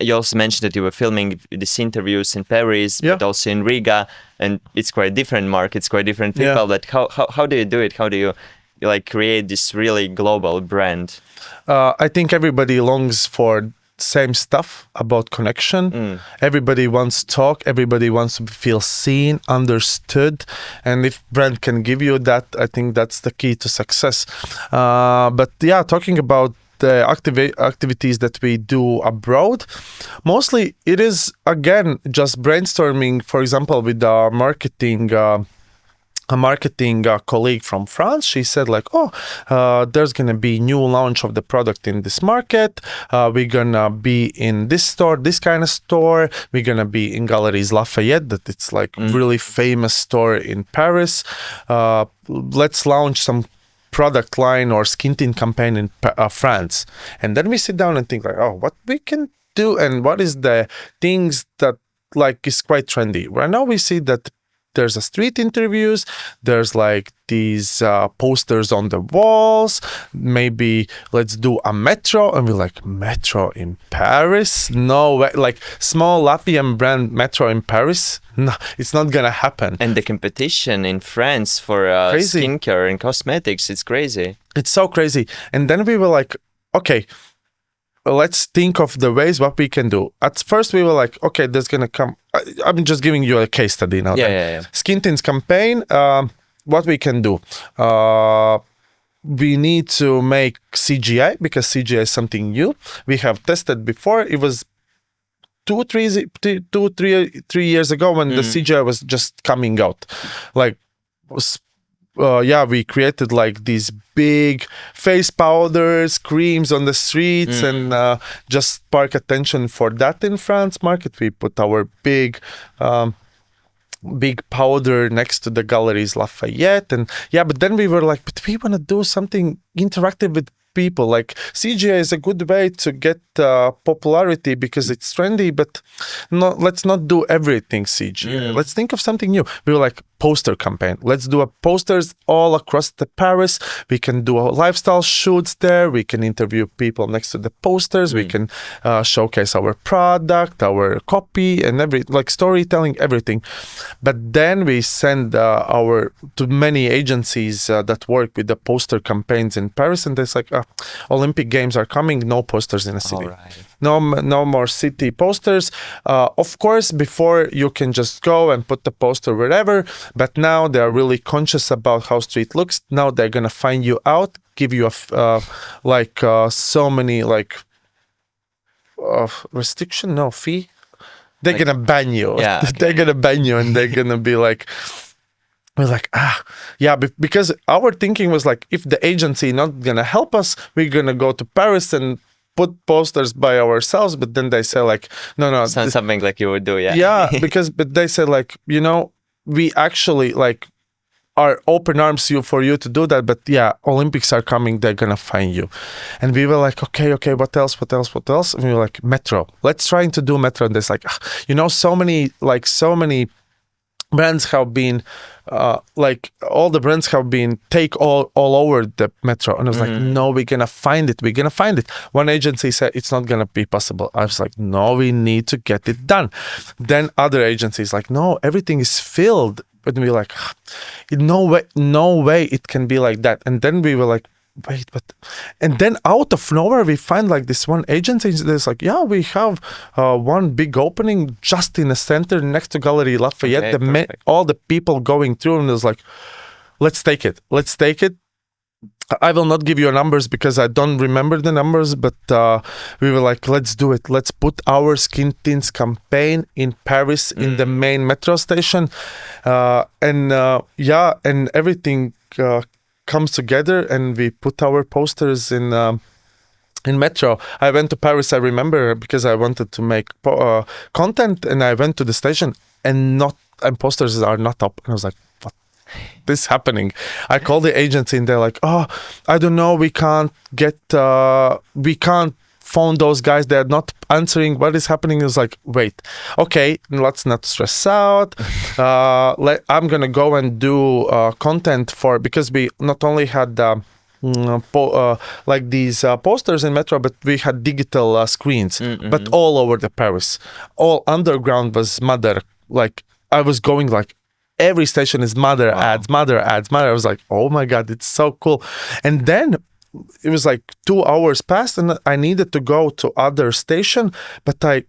You also mentioned that you were filming these interviews in Paris, but also in Riga, and it's quite different markets, quite different people. But how do you do it? How do you like create this really global brand? I think everybody longs for same stuff about connection. Everybody wants to talk. Everybody wants to feel seen, understood, and if brand can give you that, I think that's the key to success. But yeah, talking about the activities that we do abroad, mostly it is again just brainstorming. For example, with our marketing colleague from France, she said like, there's gonna be new launch of the product in this market. We're gonna be in this store, this kind of store. We're gonna be in Galeries Lafayette, that it's like really famous store in Paris. Let's launch some product line or skin tint campaign in France. And then we sit down and think like, what we can do and what is the things that like is quite trendy. Right now we see that there's a street interviews, there's like these posters on the walls. Maybe let's do a metro, and we're like, metro in Paris? No way. Like small Latvian brand metro in Paris? No, it's not gonna happen. And the competition in France for skincare and cosmetics, it's crazy. It's so crazy. And then we were like, okay, let's think of the ways what we can do. At first we were like, okay, there's gonna come, I'm just giving you a case study now. Skin tints campaign, what we can do. We need to make CGI, because CGI is something new. We have tested before. It was 3 years ago when the CGI was just coming out. Like, we created like these big face powders, creams on the streets, and just spark attention for that in France market. We put our big powder next to the Galeries Lafayette, and but then we were like, but we want to do something interactive with people. Like CGI is a good way to get popularity because it's trendy, but let's not do everything CGI. Let's think of something new. We were like, poster campaign. Let's do posters all across the Paris. We can do lifestyle shoots there. We can interview people next to the posters. We can showcase our product, our copy, and like storytelling, everything. But then we send to many agencies that work with the poster campaigns in Paris, and it's like, Olympic Games are coming, no posters in a city. No more city posters. Of course, before you can just go and put the poster wherever, but now they are really conscious about how street looks. Now they're gonna find you out, give you so many fee. They're gonna ban you. They're gonna ban you, and they're gonna be like. We're like, because our thinking was like, if the agency not gonna help us, we're gonna go to Paris and put posters by ourselves. But then they say like, no. Sounds something like you would do, but they said like, we actually like are open arms for you to do that. But Olympics are coming, they're gonna find you. And we were like, okay, what else? And we were like, metro. Let's try to do metro. And there's like, so many brands have been all the brands have been take all over the metro, and I was like, no, we're gonna find it. One agency said it's not gonna be possible. I was like, no, we need to get it done. Then other agencies like, no, everything is filled. But we were like, no way it can be like that. And then we were like, wait, but, and then out of nowhere we find like this one agency that's like, yeah, we have one big opening just in the center next to Gallery Lafayette. All the people going through, and it was like, let's take it. I will not give you numbers because I don't remember the numbers, but we were like, let's do it. Let's put our Skin Tints campaign in Paris in the main metro station. And everything comes together, and we put our posters in metro. I went to Paris, I remember, because I wanted to make content, and I went to the station and posters are not up. And I was like, what? This happening? I called the agency and they're like, oh, I don't know, we can't phone those guys, they're not answering. What is happening? Is like, wait, okay, let's not stress out. I'm gonna go and do content because we not only had like these posters in metro, but we had digital screens, but all over the Paris. All underground was MÁDARA. Like I was going like, every station is MÁDARA ads. I was like, oh my God, it's so cool. And then it was like 2 hours passed, and I needed to go to other station, but I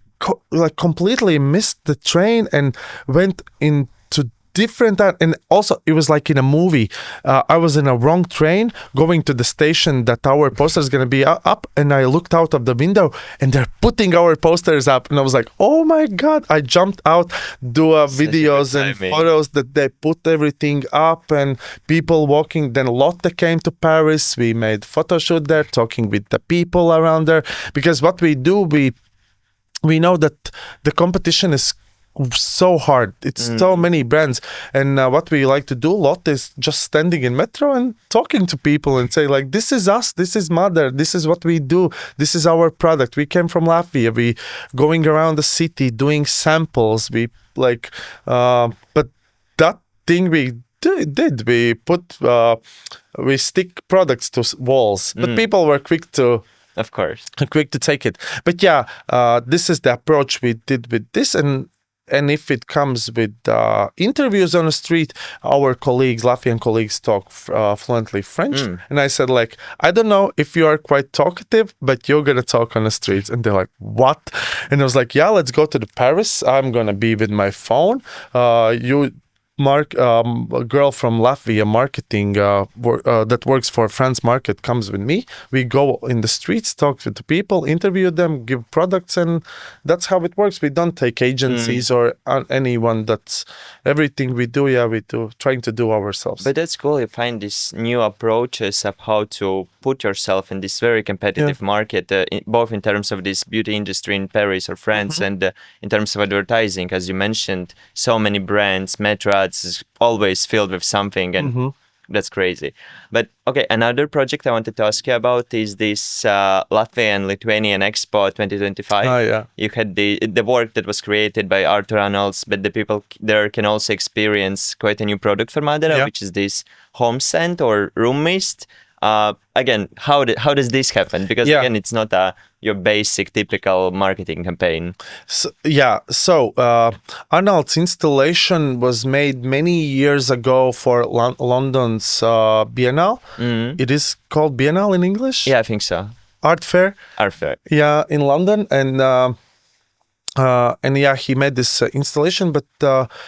completely missed the train and went into different, and also it was like in a movie. I was in a wrong train going to the station that our poster is going to be up, and I looked out of the window and they're putting our posters up, and I was like, oh my God. I jumped out, do videos and photos that they put everything up, and people walking. Then Lotte came to Paris, we made photo shoot there, talking with the people around there, because what we do, we know that the competition is so hard. It's so many brands, and what we like to do a lot is just standing in metro and talking to people and say like, this is us, this is MÁDARA, this is what we do, this is our product, we came from Latvia, we going around the city doing samples, we like but that thing we did, we put we stick products to walls, but people were quick to take it. But yeah, this is the approach we did with this, and if it comes with interviews on the street, our colleagues, Latvian colleagues, talk fluently French. And I said, like, I don't know if you are quite talkative, but you're going to talk on the streets. And they're like, what? And I was like, yeah, let's go to the Paris. I'm going to be with my phone. A girl from Latvia marketing that works for France Market comes with me. We go in the streets, talk to the people, interview them, give products, and that's how it works. We don't take agencies or anyone. That's everything we do. Yeah, we do trying to do ourselves. But that's cool. You find these new approaches of how to put yourself in this very competitive market, both in terms of this beauty industry in Paris or France, and in terms of advertising. As you mentioned, so many brands, Metro is always filled with something, and that's crazy. But okay, another project I wanted to ask you about is this Latvian Lithuanian Expo 2025. Oh, yeah. You had the work that was created by Arturs Analts, but the people there can also experience quite a new product for MÁDARA, which is this home scent or room mist. Again, how does this happen? Because again, it's not your basic typical marketing campaign. So Analts installation was made many years ago for London's Biennale. It is called Biennale in English? Yeah, I think so. Art fair. Yeah, in London, and he made this installation, but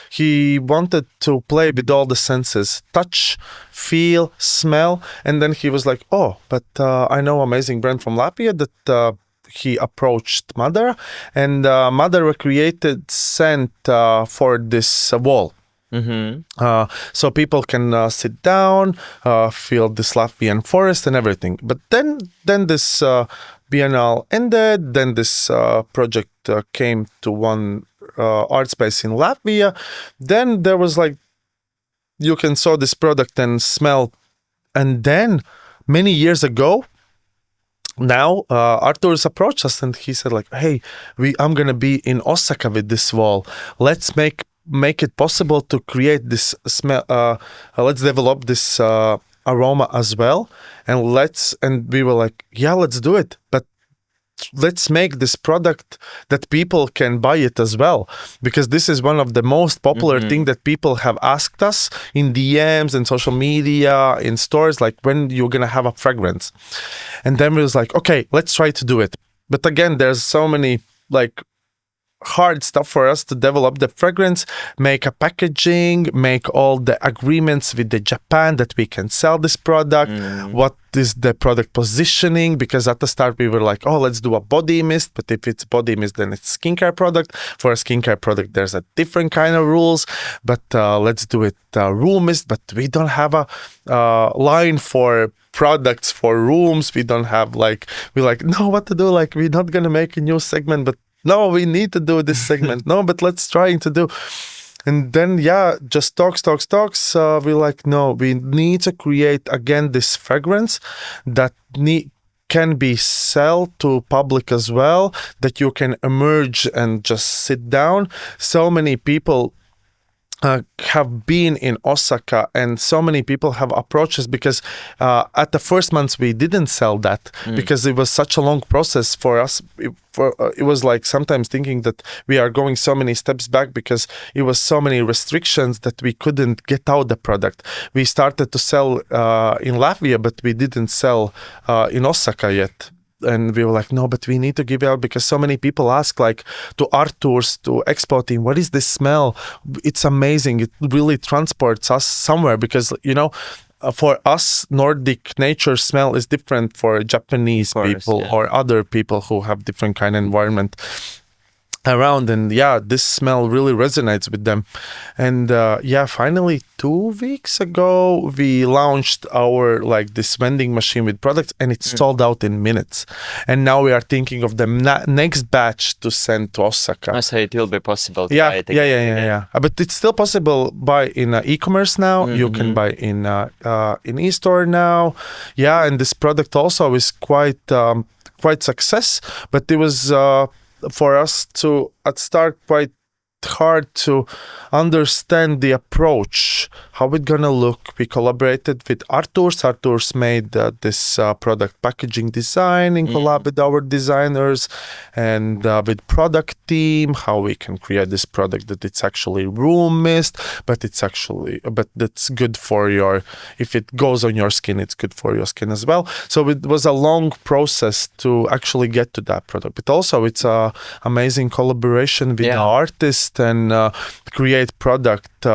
he wanted to play with all the senses: touch, feel, smell. And then he was like, oh, but I know amazing brand from Latvia that he approached MÁDARA, and MÁDARA created scent for this wall. So people can sit down, feel this Latvian forest and everything. But then this Biennale ended. Then this project came to one art space in Latvia. Then there was like, you can saw this product and smell. And then many years ago, now Arturs approached us and he said like, hey, I'm gonna be in Osaka with this wall. Let's make make it possible to create this smell. Let's develop this aroma as well, and we were like, yeah, let's do it, but let's make this product that people can buy it as well, because this is one of the most popular thing that people have asked us in DMs and social media, in stores, like when you're gonna have a fragrance. And then we was like, okay, let's try to do it. But again, there's so many like hard stuff for us to develop the fragrance, make a packaging, make all the agreements with the Japan that we can sell this product. What is the product positioning? Because at the start we were like, oh, let's do a body mist, but if it's body mist, then it's skincare product. For a skincare product, there's a different kind of rules, but let's do it room mist, but we don't have a line for products for rooms. We don't have we're like, no, what to do? Like, we're not gonna make a new segment, but no, we need to do this segment. No, but let's try to do. And then, just talks. We're like, no, we need to create again this fragrance that can be sold to public as well, that you can emerge and just sit down. So many people have been in Osaka, and so many people have approached us because at the first months we didn't sell that because it was such a long process for us. It was like sometimes thinking that we are going so many steps back because it was so many restrictions that we couldn't get out the product. We started to sell in Latvia, but we didn't sell in Osaka yet. And we were like, no, but we need to give it out because so many people ask, like, to Arturs, to expo team, what is this smell? It's amazing. It really transports us somewhere because, for us, Nordic nature smell is different for Japanese people or other people who have different kind of environment around. And this smell really resonates with them. And finally 2 weeks ago we launched our this vending machine with products, and it sold out in minutes. And now we are thinking of the next batch to send to Osaka. So it will be possible to buy it again. But it's still possible buy in e-commerce now. You can buy in e-store now. And this product also is quite success, but it was for us to at start quite hard to understand the approach, how it's gonna look. We collaborated with Arturs. Arturs made this product packaging design in collab with our designers and with product team, how we can create this product that it's actually room mist, but that's good for if it goes on your skin, it's good for your skin as well. So it was a long process to actually get to that product. But also it's a amazing collaboration with the artist and create product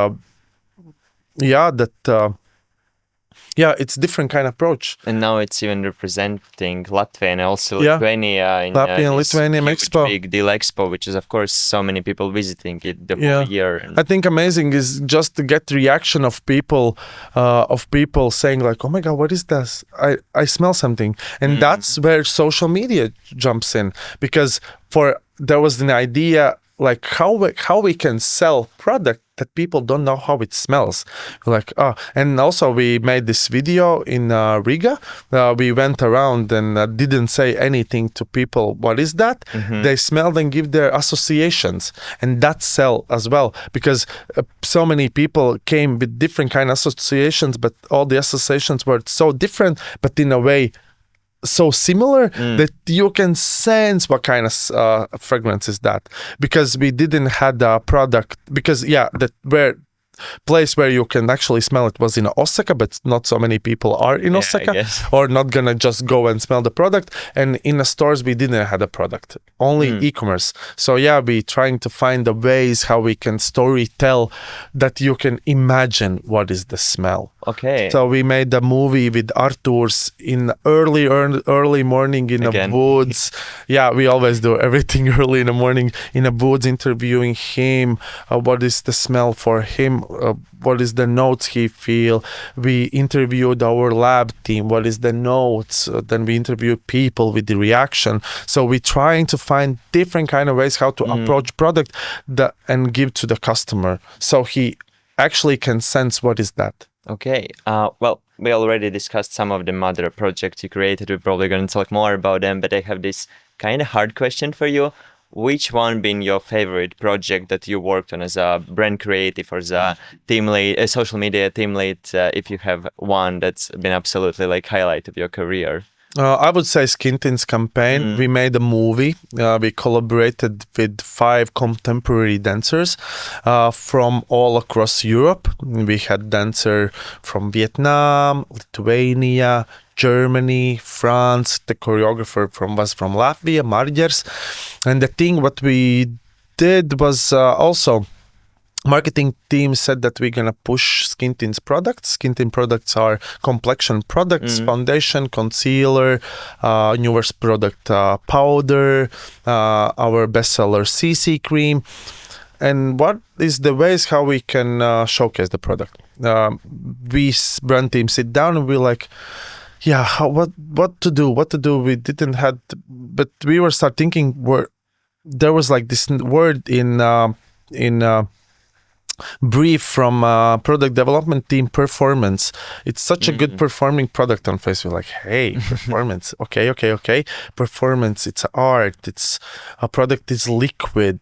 it's different kind of approach. And now it's even representing Latvia and also Lithuania in Latvian Lithuanian expo, big deal expo, which is of course so many people visiting it the whole year. I think amazing is just to get reaction of people saying like, oh my god, what is this? I smell something. And that's where social media jumps in, because there was an idea like how we can sell product that people don't know how it smells. And also we made this video in Riga. We went around and didn't say anything to people. What is that? They smelled and give their associations, and that sell as well, because so many people came with different kind of associations, but all the associations were so different, but in a way so similar that you can sense what kind of fragrance is that, because we didn't have a product, because place where you can actually smell it was in Osaka, but not so many people are in Osaka or not gonna just go and smell the product. And in the stores we didn't have a product, only e-commerce. So we trying to find the ways how we can story tell that you can imagine what is the smell. So we made a movie with Arturs in early morning in the woods. We always do everything early in the morning in the woods, interviewing him. What is the smell for him? What is the notes he feel? We interviewed our lab team. What is the notes? Then we interviewed people with the reaction. So we're trying to find different kind of ways how to approach product and give to the customer, so he actually can sense what is that. Well, we already discussed some of the MÁDARA projects you created. We're probably going to talk more about them, but I have this kind of hard question for you. which one been your favorite project that you worked on as a brand creative or as a team lead, a social media team lead? If you have one that's been absolutely like highlight of your career. I would say Skintin's campaign. We made a movie. We collaborated with 5 contemporary dancers from all across Europe. We had dancer from Vietnam, Lithuania, Germany, France. The choreographer was from Latvia, Marģers. And the thing what we did was also marketing team said that we're gonna push Skintin's products. Skintin products are complexion products, foundation, concealer, newest product powder, our bestseller CC cream. And what is the ways how we can showcase the product? We brand team sit down and we're like, yeah, what to do? We didn't had, but we were start thinking there was like this word in brief from product development team, performance. It's such a good performing product on Facebook. Like, hey, performance. Okay. Performance, it's art. It's a product is liquid.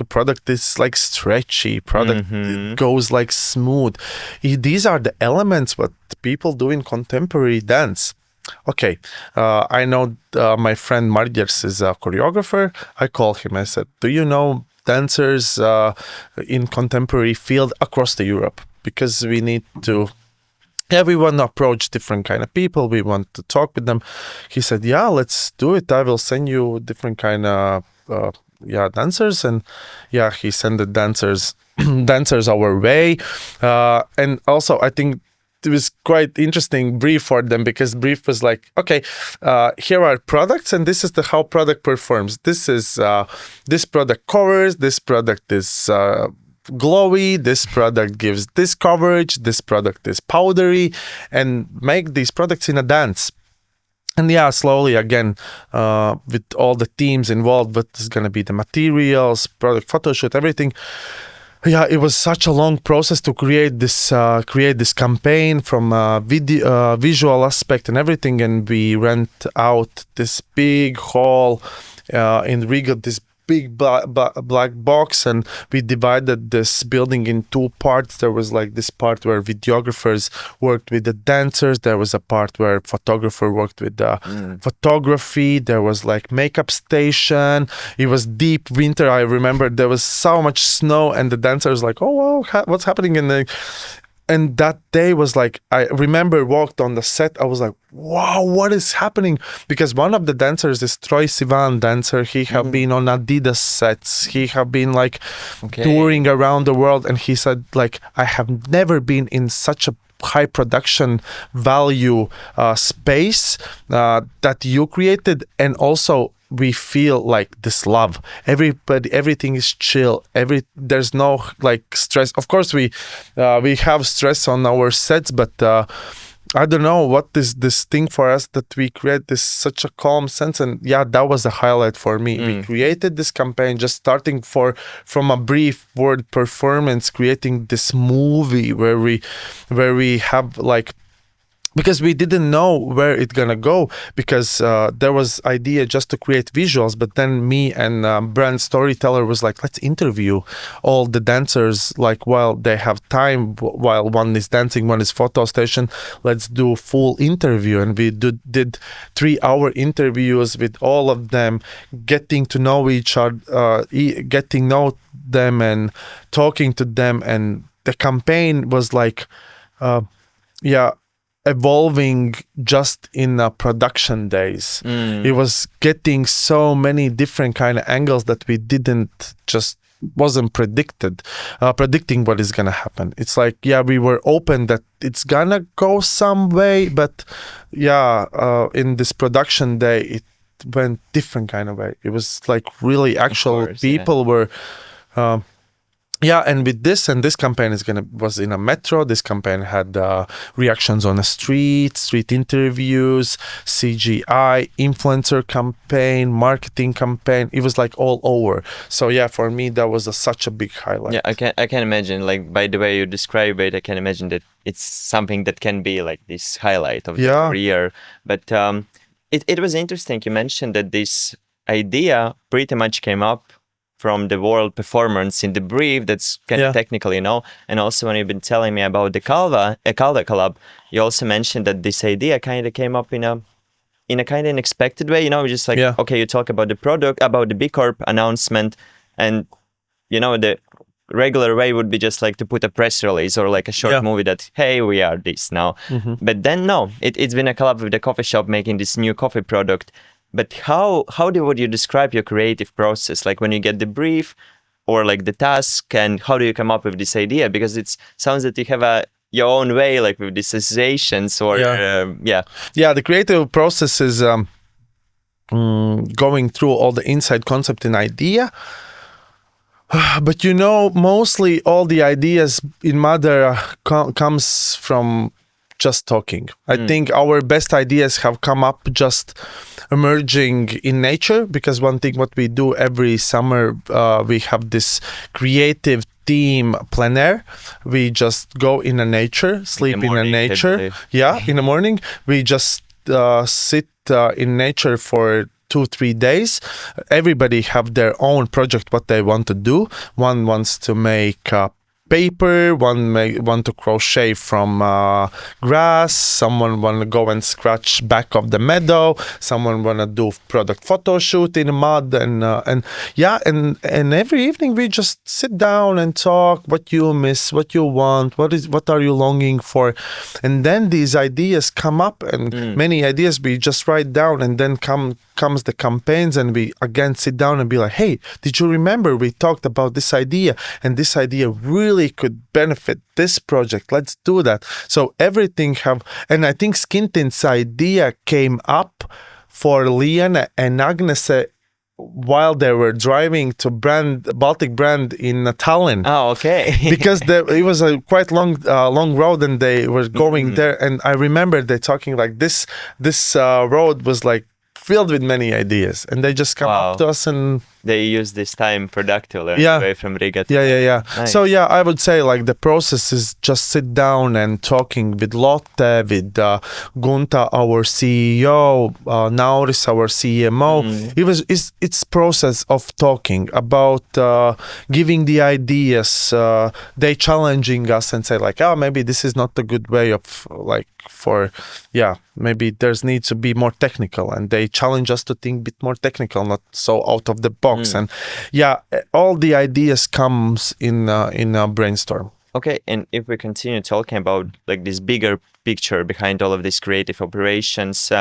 Product is like stretchy. Product goes like smooth. These are the elements what people do in contemporary dance. Okay, I know my friend Marģers is a choreographer. I called him. I said, do you know dancers in contemporary field across the Europe? Because we need to, we want to approach different kind of people. We want to talk with them. He said, yeah, let's do it. I will send you different kind of dancers. And yeah, he sent the dancers our way. And also I think it was quite interesting brief for them, because brief was like, okay, here are products and this is how product performs. This is this product covers, this product is glowy, this product gives this coverage, this product is powdery, and make these products in a dance. And yeah, slowly again, with all the teams involved, what is going to be the materials, product photo shoot, everything. Yeah, it was such a long process to create this campaign from visual aspect and everything. And we rent out this big hall in Riga, this big black box, and we divided this building in 2 parts. There was like this part where videographers worked with the dancers. There was a part where photographer worked with the photography. There was like makeup station. It was deep winter. I remember there was so much snow, and the dancers like, oh wow, what's happening in the. And that day was like, I remember walked on the set. I was like, wow, what is happening? Because one of the dancers is Troy Sivan dancer. He have been on Adidas sets. He have been like touring around the world. And he said like, I have never been in such a high production value space that you created. And also we feel like this love. Everything is chill. There's no like stress. Of course, we have stress on our sets, but I don't know what is this thing for us that we create this such a calm sense. And yeah, that was a highlight for me. We created this campaign just starting from a brief word performance, creating this movie where we have like, because we didn't know where it's gonna go, because there was idea just to create visuals, but then me and brand storyteller was like, let's interview all the dancers like while they have time, while one is dancing, one is photo station. Let's do full interview. And we did 3-hour interviews with all of them, getting to know each other, getting to know them and talking to them. And the campaign was like evolving just in production days. It was getting so many different kind of angles that we wasn't predicting what is gonna happen. It's like, yeah, we were open that it's gonna go some way, but in this production day it went different kind of way. It was like really actual people were and with this campaign was in a metro. This campaign had reactions on the street interviews, CGI, influencer campaign, marketing campaign. It was like all over. So yeah, for me that was such a big highlight. Yeah, I can imagine, like by the way you describe it, I can imagine that it's something that can be like this highlight of the career. But it was interesting. You mentioned that this idea pretty much came up from the world performance in the brief. That's kind of technical, And also when you've been telling me about the Kalve collab, you also mentioned that this idea kind of came up in a kind of unexpected way, just like, okay, you talk about the product, about the B Corp announcement, and, the regular way would be just like to put a press release or like a short movie that, hey, we are this now. But then, no, it's been a collab with the coffee shop making this new coffee product. But how would you describe your creative process? Like when you get the brief or like the task, and how do you come up with this idea? Because it sounds that you have your own way, like with these associations or the creative process is going through all the inside concept and idea. But mostly all the ideas in MÁDARA comes from just talking. I think our best ideas have come up just emerging in nature, because one thing what we do every summer, we have this creative team plein air. We just go in the nature, sleep in the nature. In the morning. We just sit in nature for 2-3 days. Everybody have their own project what they want to do. One wants to make paper, one may want to crochet from grass, someone want to go and scratch back of the meadow, someone want to do product photo shoot in the mud, and every evening we just sit down and talk what you miss, what you want, what are you longing for, and then these ideas come up, and many ideas we just write down, and then comes the campaigns, and we again sit down and be like, hey, did you remember we talked about this idea, and this idea really could benefit this project, let's do that. So everything and I think Skintin's idea came up for Liana and Agnes while they were driving to Baltic brand in Tallinn. Oh, okay. Because it was a quite long road, and they were going there, and I remember they talking like this road was like filled with many ideas, and they just come up to us, and they use this time productively away from Riga. Nice. So I would say like the process is just sit down and talking with Lotte, with Gunta, our CEO, Nauris, our CMO. It's process of talking about giving the ideas. They challenging us and say like, maybe this is not a good way of like maybe there's needs to be more technical, and they challenge us to think a bit more technical, not so out of the box. And all the ideas comes in a brainstorm. Okay, and if we continue talking about like this bigger picture behind all of these creative operations,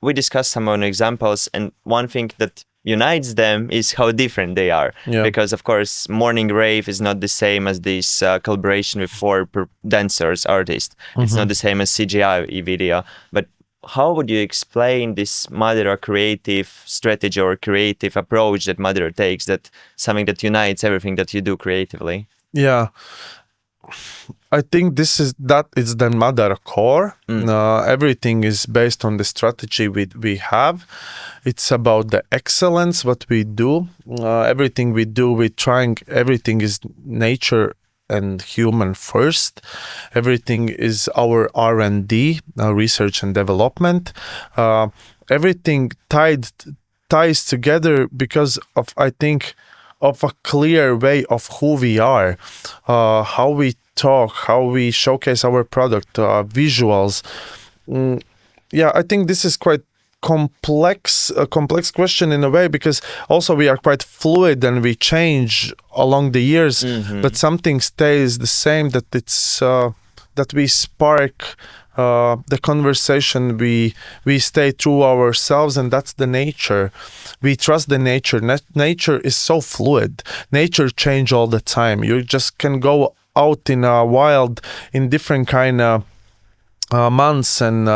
we discussed some of the examples, and one thing that unites them is how different they are. Because of course morning rave is not the same as this collaboration with 4 dancers, artists. It's not the same as CGI video. But how would you explain this MÁDARA creative strategy or creative approach that MÁDARA takes, that something that unites everything that you do creatively? I think it's the MÁDARA core. Everything is based on the strategy we have. It's about the excellence, what we do. Everything we do, everything is nature and human first. Everything is our R&D, research and development. Everything ties together because of, I think, of a clear way of who we are, how we talk, how we showcase our product, visuals. I think this is quite a complex question in a way, because also we are quite fluid and we change along the years, but something stays the same, that it's that we spark the conversation, we stay true ourselves, and that's the nature. We trust the nature. Nature is so fluid. Nature change all the time. You just can go out in a wild in different kind of months and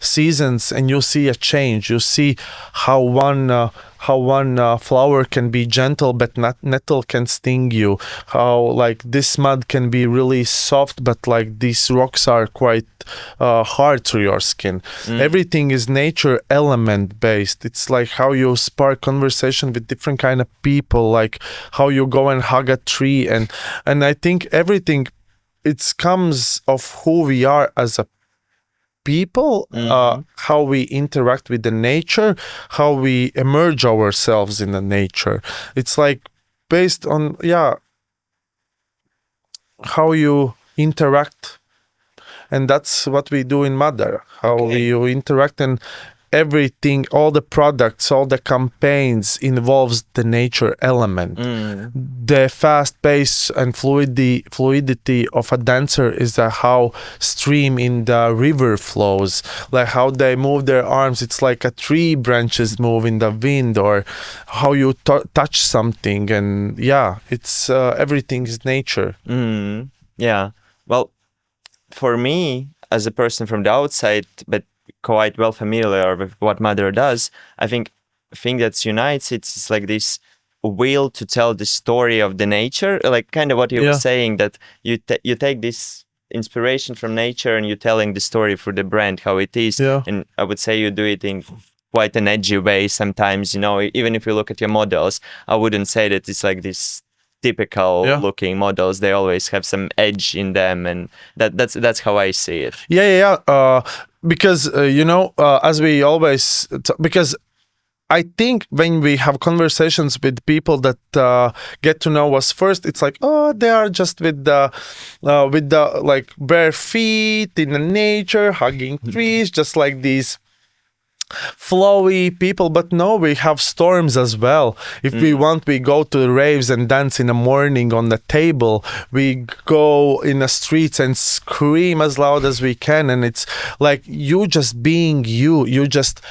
seasons, and you see a change. You see how one flower can be gentle, but nettle can sting you. How like this mud can be really soft, but like these rocks are quite hard to your skin. Everything is nature element based. It's like how you spark conversation with different kind of people, like how you go and hug a tree, and I think everything it comes of who we are as a people, how we interact with the nature, how we emerge ourselves in the nature. It's like based on how you interact, and that's what we do in MÁDARA. How you interact, and everything, all the products, all the campaigns involves the nature element. The fast pace and fluidity of a dancer is how stream in the river flows, like how they move their arms. It's like a tree branches move in the wind, or how you touch something, and it's everything is nature. Yeah, well, for me as a person from the outside, but quite well familiar with what MÁDARA does, I think that unites it's like this will to tell the story of the nature, like kind of what you were saying, that you take this inspiration from nature and you're telling the story for the brand, how it is. And I would say you do it in quite an edgy way sometimes, even if you look at your models, I wouldn't say that it's like this typical looking models. They always have some edge in them, and that's how I see it. Because as we always because I think when we have conversations with people that get to know us first, it's like, they are just with the like bare feet in the nature, hugging trees, just like these flowy people. But no, we have storms as well. If we want, we go to the raves and dance in the morning on the table. We go in the streets and scream as loud as we can, and it's like you just being you just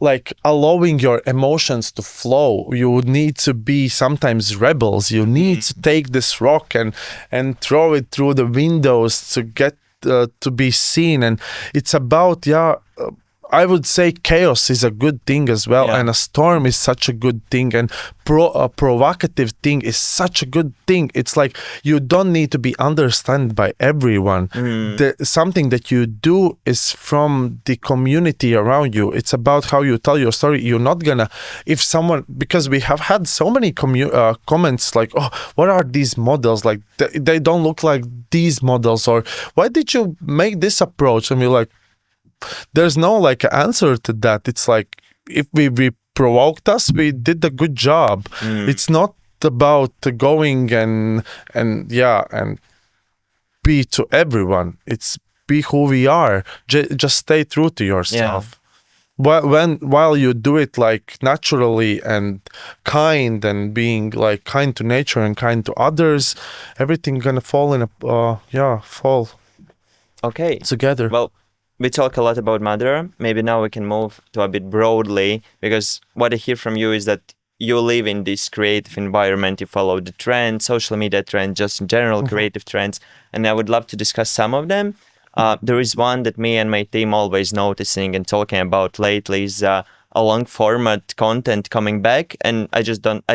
like allowing your emotions to flow. You need to be sometimes rebels. You need to take this rock and throw it through the windows to get to be seen. And it's about I would say chaos is a good thing as well, and a storm is such a good thing, and a provocative thing is such a good thing. It's like you don't need to be understood by everyone. Something that you do is from the community around you. It's about how you tell your story. You're not gonna, if someone, because we have had so many comments like, what are these models? Like they don't look like these models, or why did you make this approach? And we're like, there's no like answer to that. It's like if we provoked us, we did a good job. It's not about going and be to everyone. It's be who we are. Just stay true to yourself. While you do it like naturally and kind, and being like kind to nature and kind to others, everything gonna fall in fall together. Well, we talk a lot about MÁDARA. Maybe now we can move to a bit broadly, because what I hear from you is that you live in this creative environment, you follow the trend, social media trend, just in general creative trends, and I would love to discuss some of them. There is one that me and my team always noticing and talking about lately is a long format content coming back, and I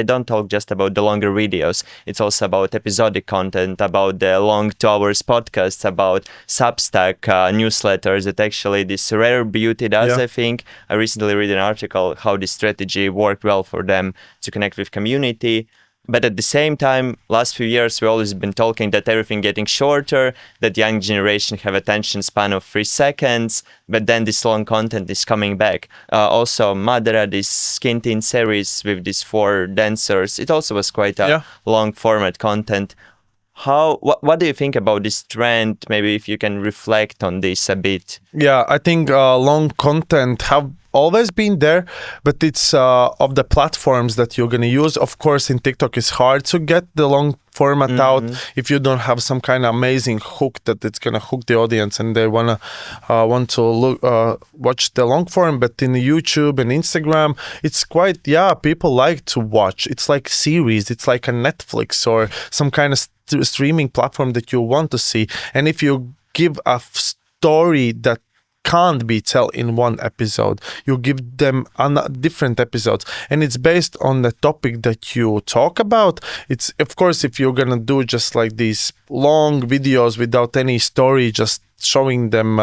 don't talk just about the longer videos. It's also about episodic content, about the long 2 hours podcasts, about Substack newsletters that actually this rare beauty does. I think I recently read an article how this strategy worked well for them to connect with community. But at the same time, last few years, we've always been talking that everything getting shorter, that young generation have attention span of 3 seconds, but then this long content is coming back. Also, MÁDARA, this Skin Teen series with these 4 dancers, it also was quite a long format content. What do you think about this trend? Maybe if you can reflect on this a bit. I think long content have always been there, but it's of the platforms that you're going to use. Of course, in TikTok, it's hard to get the long format out if you don't have some kind of amazing hook that it's going to hook the audience and they want to look watch the long form. But in YouTube and Instagram, it's quite people like to watch. It's like series. It's like a Netflix or some kind of streaming platform that you want to see. And if you give a story that can't be told in one episode, you give them different episodes, and it's based on the topic that you talk about. It's, of course, if you're gonna do just like these long videos without any story, just showing them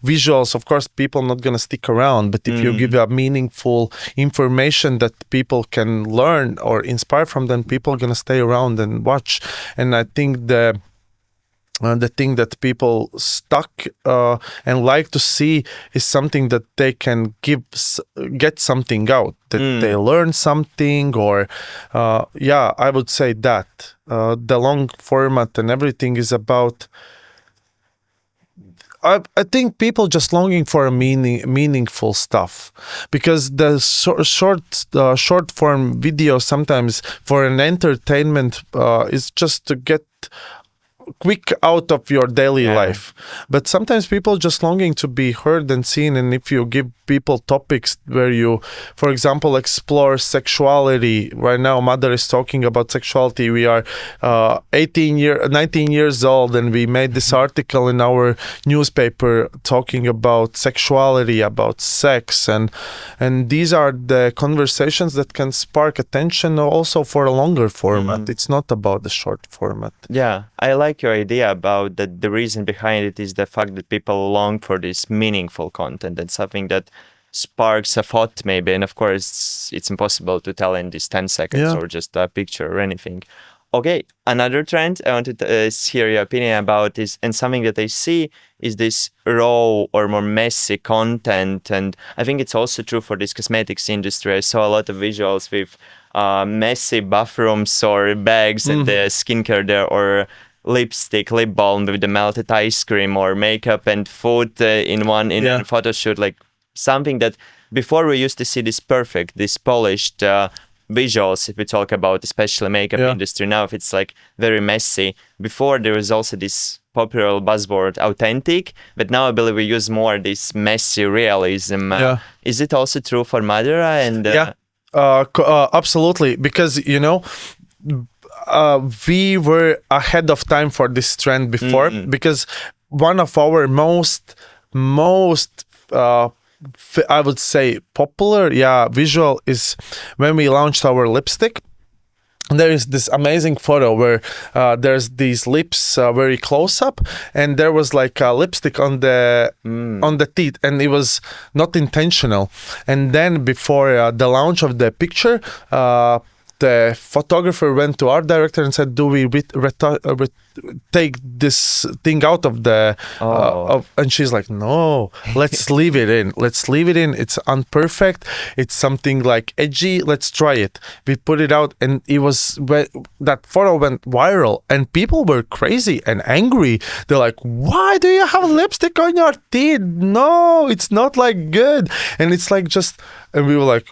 visuals, of course people not gonna stick around. But if you give a meaningful information that people can learn or inspire from, then people are gonna stay around and watch. And I think the thing that people stuck and like to see is something that they can get something out, that they learn something, or I would say that the long format and everything is about. I think people just longing for a meaningful stuff, because the short form video sometimes for an entertainment is just to get quick out of your daily life. But sometimes people just longing to be heard and seen, and if you give people topics where you, for example, explore sexuality. Right now MÁDARA is talking about sexuality. We are 19 years old, and we made this article in our newspaper talking about sexuality, about sex, and these are the conversations that can spark attention also for a longer format. It's not about the short format. Yeah, I like your idea about that. The reason behind it is the fact that people long for this meaningful content and something that sparks a thought maybe, and of course it's impossible to tell in these 10 seconds or just a picture or anything. Okay, another trend I wanted to hear your opinion about is, and something that I see is this raw or more messy content, and I think it's also true for this cosmetics industry. I saw a lot of visuals with messy bathrooms or bags and the skincare there, or lipstick, lip balm with the melted ice cream, or makeup and food in a photo shoot, like something that before we used to see this perfect, this polished visuals, if we talk about especially makeup industry. Now if it's like very messy. Before there was also this popular buzzword authentic, but now I believe we use more this messy realism. Is it also true for MÁDARA? And absolutely, because we were ahead of time for this trend before, because one of our most I would say popular visual is when we launched our lipstick. There is this amazing photo where there's these lips very close up, and there was like a lipstick on the teeth, and it was not intentional. And then before the launch of the picture, the photographer went to art director and said, do we take this thing out of the and she's like, no, let's leave it in, it's unperfect, it's something like edgy, let's try it. We put it out, and it was that photo went viral, and people were crazy and angry. They're like, why do you have lipstick on your teeth? No, it's not like good. And it's like and we were like,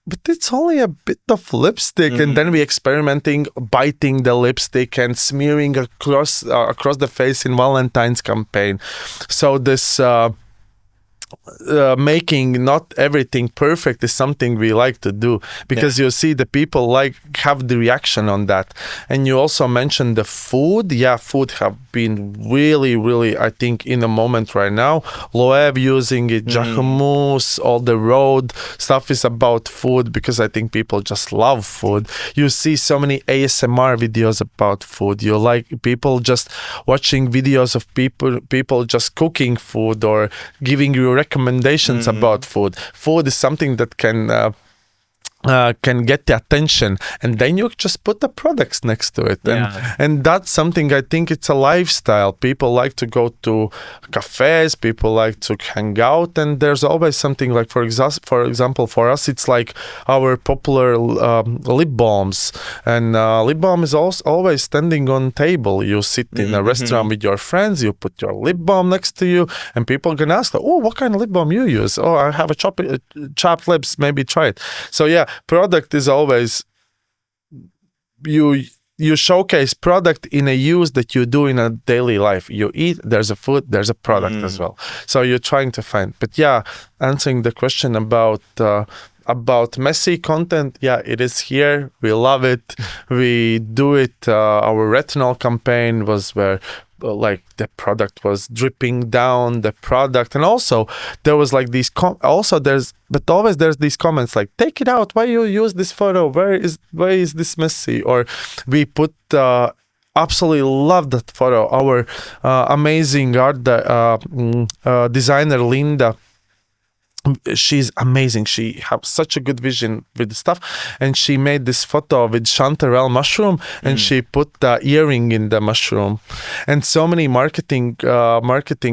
but it's only a bit of lipstick. And then we experimenting, biting the lipstick and smearing across the face in Valentine's campaign. So this making not everything perfect is something we like to do, because you see the people have the reaction on that. And you also mentioned the food. Food have been really, I think, in a moment right now. Loev using it, Jacquemus, all the road stuff is about food, because I think people just love food. You see so many ASMR videos about food. You like people just watching videos of people just cooking food or giving you recommendations about food. Food is something that can get the attention, and then you just put the products next to it. And that's something, I think it's a lifestyle. People like to go to cafes, people like to hang out, and there's always something like, for example, for us, it's like our popular lip balms. And lip balm is also always standing on table. You sit in a restaurant with your friends, you put your lip balm next to you, and people can ask, oh, what kind of lip balm you use? Oh, I have chapped lips, maybe try it. So product is always, you showcase product in a use that you do in a daily life. You eat, there's a food, there's a product as well. So you're trying to find. But answering the question about messy content, it is here. We love it. We do it. Our retinol campaign was where like the product was dripping down the product, and also there was like these there's these comments like, take it out, why you use this photo, why is this messy? Or we put absolutely love that photo. Our amazing art designer Linda she's amazing. She has such a good vision with the stuff, and she made this photo with chanterelle mushroom, and she put the earring in the mushroom, and so many marketing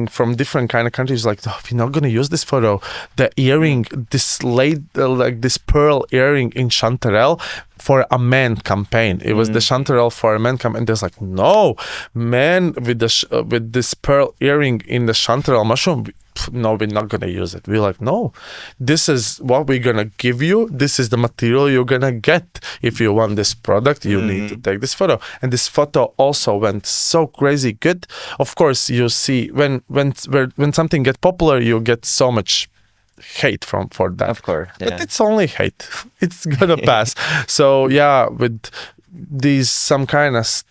from different kind of countries like, oh, we're not gonna use this photo. The earring, this like this pearl earring in chanterelle for a man campaign. It was the chanterelle for a man campaign. And there's like, no, man, with the with this pearl earring in the chanterelle mushroom. No, we're not gonna use it. We're like, no, this is what we're gonna give you. This is the material you're gonna get. If you want this product, you need to take this photo. And this photo also went so crazy good. Of course, you see when something gets popular, you get so much hate for that. Of course, yeah. But it's only hate. It's gonna pass. So yeah, with these some kind of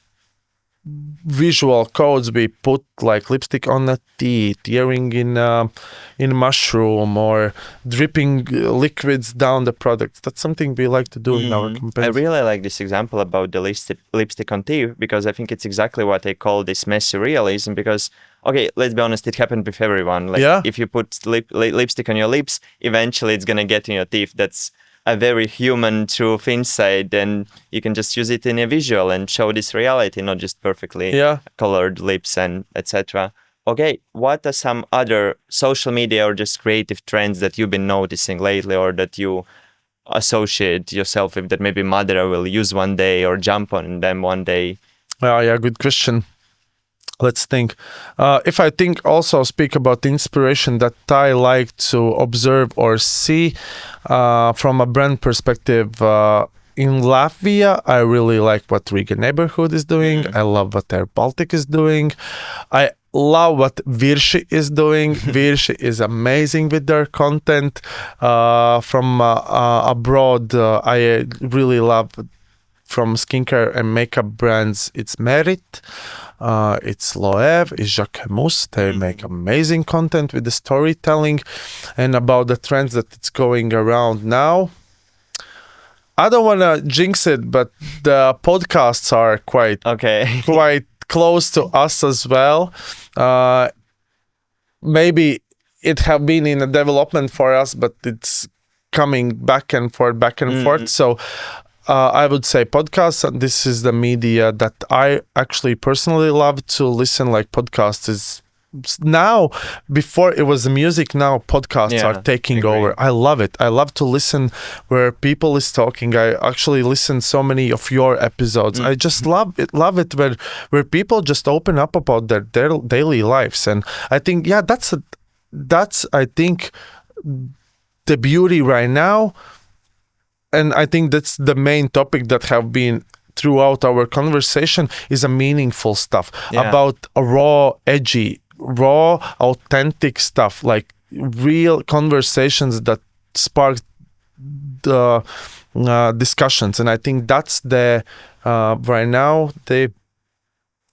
visual codes, we put like lipstick on the teeth, earring in mushroom, or dripping liquids down the product. That's something we like to do in our campaigns. I really like this example about the lipstick on teeth, because I think it's exactly what I call this messy realism. Because okay, let's be honest, it happened with everyone. Like if you put lipstick on your lips, eventually it's gonna get in your teeth. That's a very human truth inside, and you can just use it in a visual and show this reality, not just perfectly colored lips and etc. Okay, what are some other social media or just creative trends that you've been noticing lately, or that you associate yourself with, that maybe MÁDARA will use one day or jump on them one day? Yeah, good question. Let's think. If I speak about inspiration that I like to observe or see from a brand perspective, in Latvia, I really like what Riga neighborhood is doing. I love what their Baltic is doing. I love what birch is doing. birch is amazing with their content. From abroad, I really love from skincare and makeup brands. It's Merit. It's Loewe, it's Jacquemus. They make amazing content with the storytelling and about the trends that it's going around now. I don't want to jinx it, but the podcasts are quite close to us as well. Maybe it have been in a development for us, but it's coming back and forth. So I would say podcasts, and this is the media that I actually personally love to listen. Like podcasts is now, before it was the music, now podcasts are taking over. I love it. I love to listen where people is talking. I actually listen so many of your episodes. I just love it where people just open up about their daily lives. And I think that's I think the beauty right now. And I think that's the main topic that have been throughout our conversation is a meaningful stuff about a raw, edgy, authentic stuff, like real conversations that spark the discussions. And I think that's the right now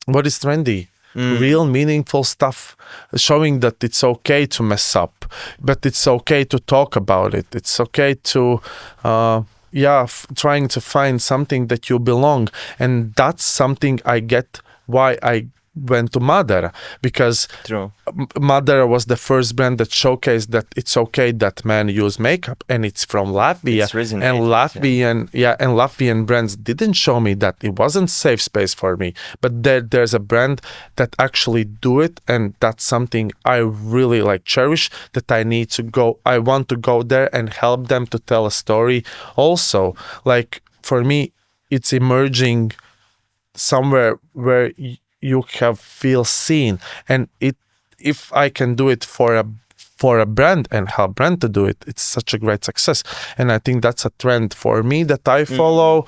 what is trendy. Real meaningful stuff, showing that it's okay to mess up, but it's okay to talk about it. It's okay to trying to find something that you belong. And that's something I get why I went to MÁDARA, because MÁDARA was the first brand that showcased that it's okay that men use makeup, and it's from Latvia. And Latvian brands didn't show me that. It wasn't safe space for me, but there's a brand that actually do it, and that's something I really like cherish, that I want to go there and help them to tell a story. Also, like for me, it's emerging somewhere where you feel seen, and if I can do it for a brand and help brand to do it, it's such a great success. And I think that's a trend for me that I follow,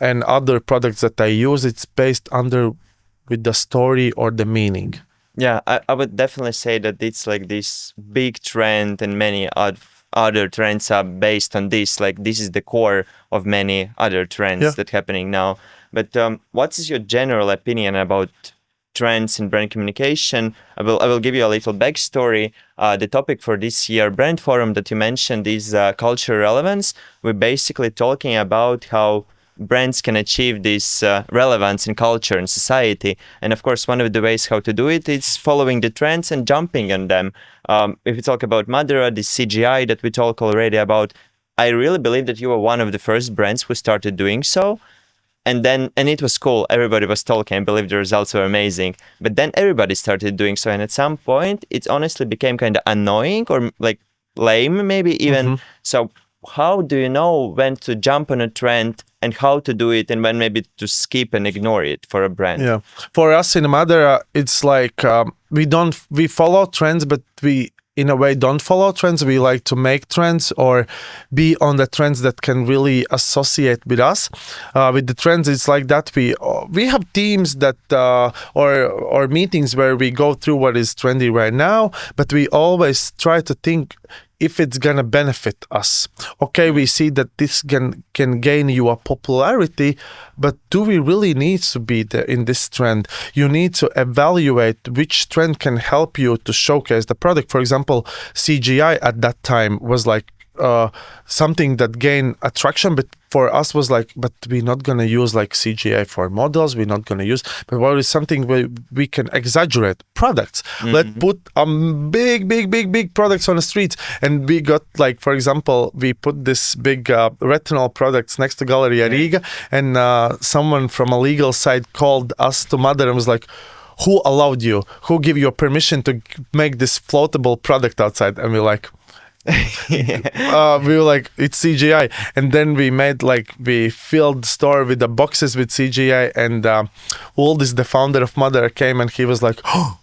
and other products that I use, it's based with the story or the meaning. Yeah, I would definitely say that it's like this big trend, and many other trends are based on this. Like this is the core of many other trends that happening now. But what is your general opinion about trends in brand communication? I will give you a little backstory. The topic for this year brand forum that you mentioned is cultural relevance. We're basically talking about how brands can achieve this relevance in culture and society. And of course, one of the ways how to do it is following the trends and jumping on them. If we talk about MÁDARA, the CGI that we talk already about, I really believe that you were one of the first brands who started doing so. And it was cool. Everybody was talking. I believe the results were amazing. But then everybody started doing so. And at some point, it honestly became kind of annoying or like lame, maybe even. So how do you know when to jump on a trend and how to do it and when maybe to skip and ignore it for a brand? Yeah. For us in MÁDARA, it's like we follow trends, but we in a way don't follow trends. We like to make trends or be on the trends that can really associate with us. With the trends, it's like that we have teams that or meetings where we go through what is trendy right now, but we always try to think if it's gonna benefit us. Okay, we see that this can gain you a popularity, but do we really need to be there in this trend? You need to evaluate which trend can help you to showcase the product. For example, CGI at that time was like something that gained attraction, but for us was like, but we're not going to use like CGI for models, we're not going to use, but what is something where we can exaggerate products? Let's put big products on the streets. And we got like, for example, we put this big retinol products next to Galleria Riga, and someone from a legal side called us to MÁDARA and was like, who allowed you? Who gave you permission to make this floatable product outside? And we're like, we were like, it's CGI. And then we filled the store with the boxes with CGI, and Uldis, the founder of MÁDARA, came and he was like, oh,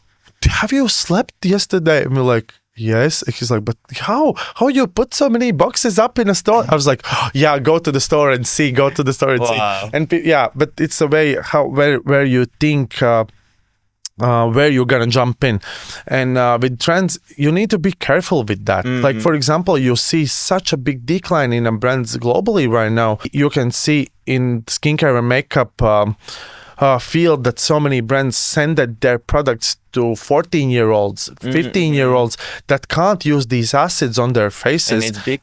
have you slept yesterday? And we're like, yes. And he's like, but how you put so many boxes up in a store? I was like, oh, yeah, go to the store and see. See. And but it's a way where you think where you're gonna jump in. And with trends, you need to be careful with that. Like, for example, you see such a big decline in brands globally right now. You can see in skincare and makeup field that so many brands send their products to 14-year-olds, 15-year-olds that can't use these acids on their faces. And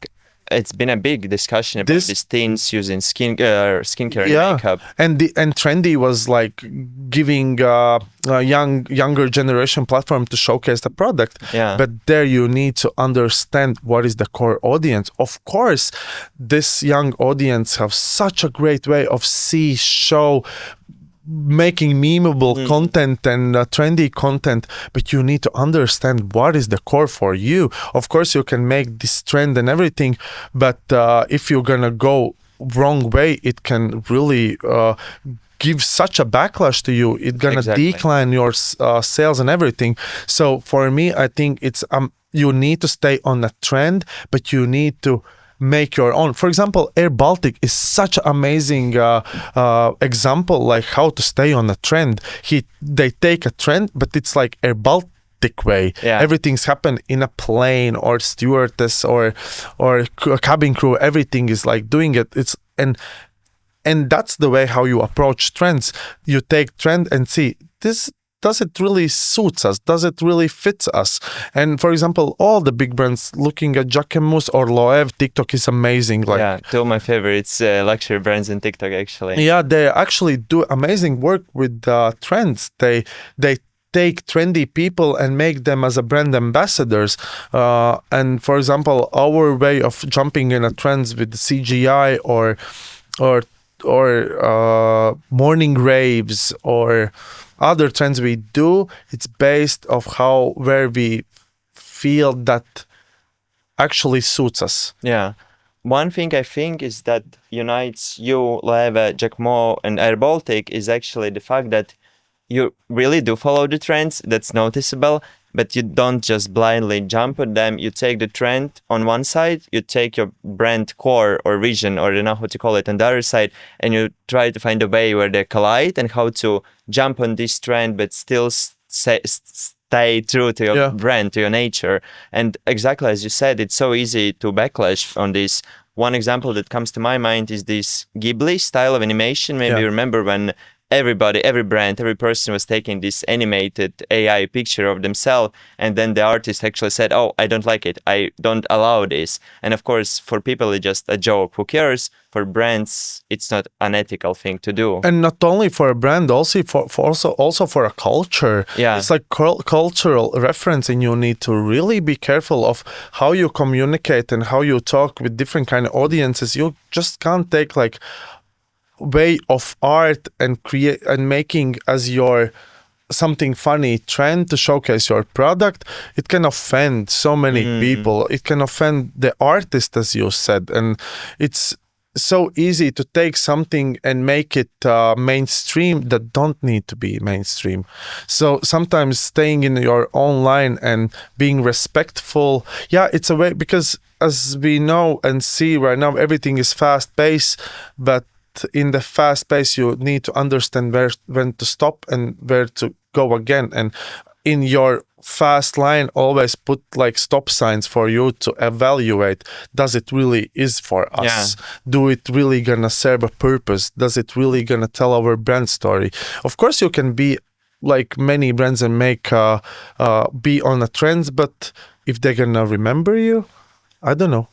it's been a big discussion about these teens using skincare and makeup. And trendy was like giving a younger generation platform to showcase the product. Yeah. But there you need to understand what is the core audience. Of course, this young audience have such a great way of show making memeable content and trendy content, but you need to understand what is the core for you. Of course, you can make this trend and everything, but if you're gonna go wrong way, it can really give such a backlash to you. It's gonna decline your sales and everything. So for me, I think it's you need to stay on a trend, but you need to make your own. For example, Air Baltic is such an amazing example, like how to stay on a trend. They take a trend, but it's like Air Baltic way. Everything's happened in a plane or stewardess or cabin crew. Everything is like doing it. And that's the way how you approach trends. You take trend and see this. Does it really suits us? Does it really fits us? And for example, all the big brands looking at Jacquemus or Loewe, TikTok is amazing. Like, two of my favorites luxury brands in TikTok actually. Yeah, they actually do amazing work with trends. They take trendy people and make them as a brand ambassadors. And for example, our way of jumping in a trends with CGI or morning raves or other trends we do, it's based of where we feel that actually suits us. Yeah. One thing I think is that unites you, Loewe, Jacquemus, and Air Baltic is actually the fact that you really do follow the trends. That's noticeable, but you don't just blindly jump on them. You take the trend on one side, you take your brand core or vision, or I don't know how to call it, on the other side, and you try to find a way where they collide and how to jump on this trend, but still stay true to your brand, to your nature. And exactly as you said, it's so easy to backlash on this. One example that comes to my mind is this Ghibli style of animation. Maybe you remember when everybody, every brand, every person was taking this animated AI picture of themselves, and then the artist actually said, "Oh, I don't like it. I don't allow this." And of course, for people, it's just a joke. Who cares? For brands, it's not an ethical thing to do. And not only for a brand, also for a culture. Yeah. It's like cultural reference, and you need to really be careful of how you communicate and how you talk with different kind of audiences. You just can't take like way of art and create and making as your something funny trend to showcase your product. It can offend so many people. It can offend the artist, as you said, and it's so easy to take something and make it mainstream that don't need to be mainstream. So sometimes staying in your own line and being respectful, it's a way, because as we know and see right now, everything is fast paced, but in the fast pace you need to understand when to stop and where to go again. And in your fast line, always put like stop signs for you to evaluate. Does it really is for us? Do it really gonna serve a purpose? Does it really gonna tell our brand story? Of course you can be like many brands and make be on a trend, but if they're gonna remember you, I don't know.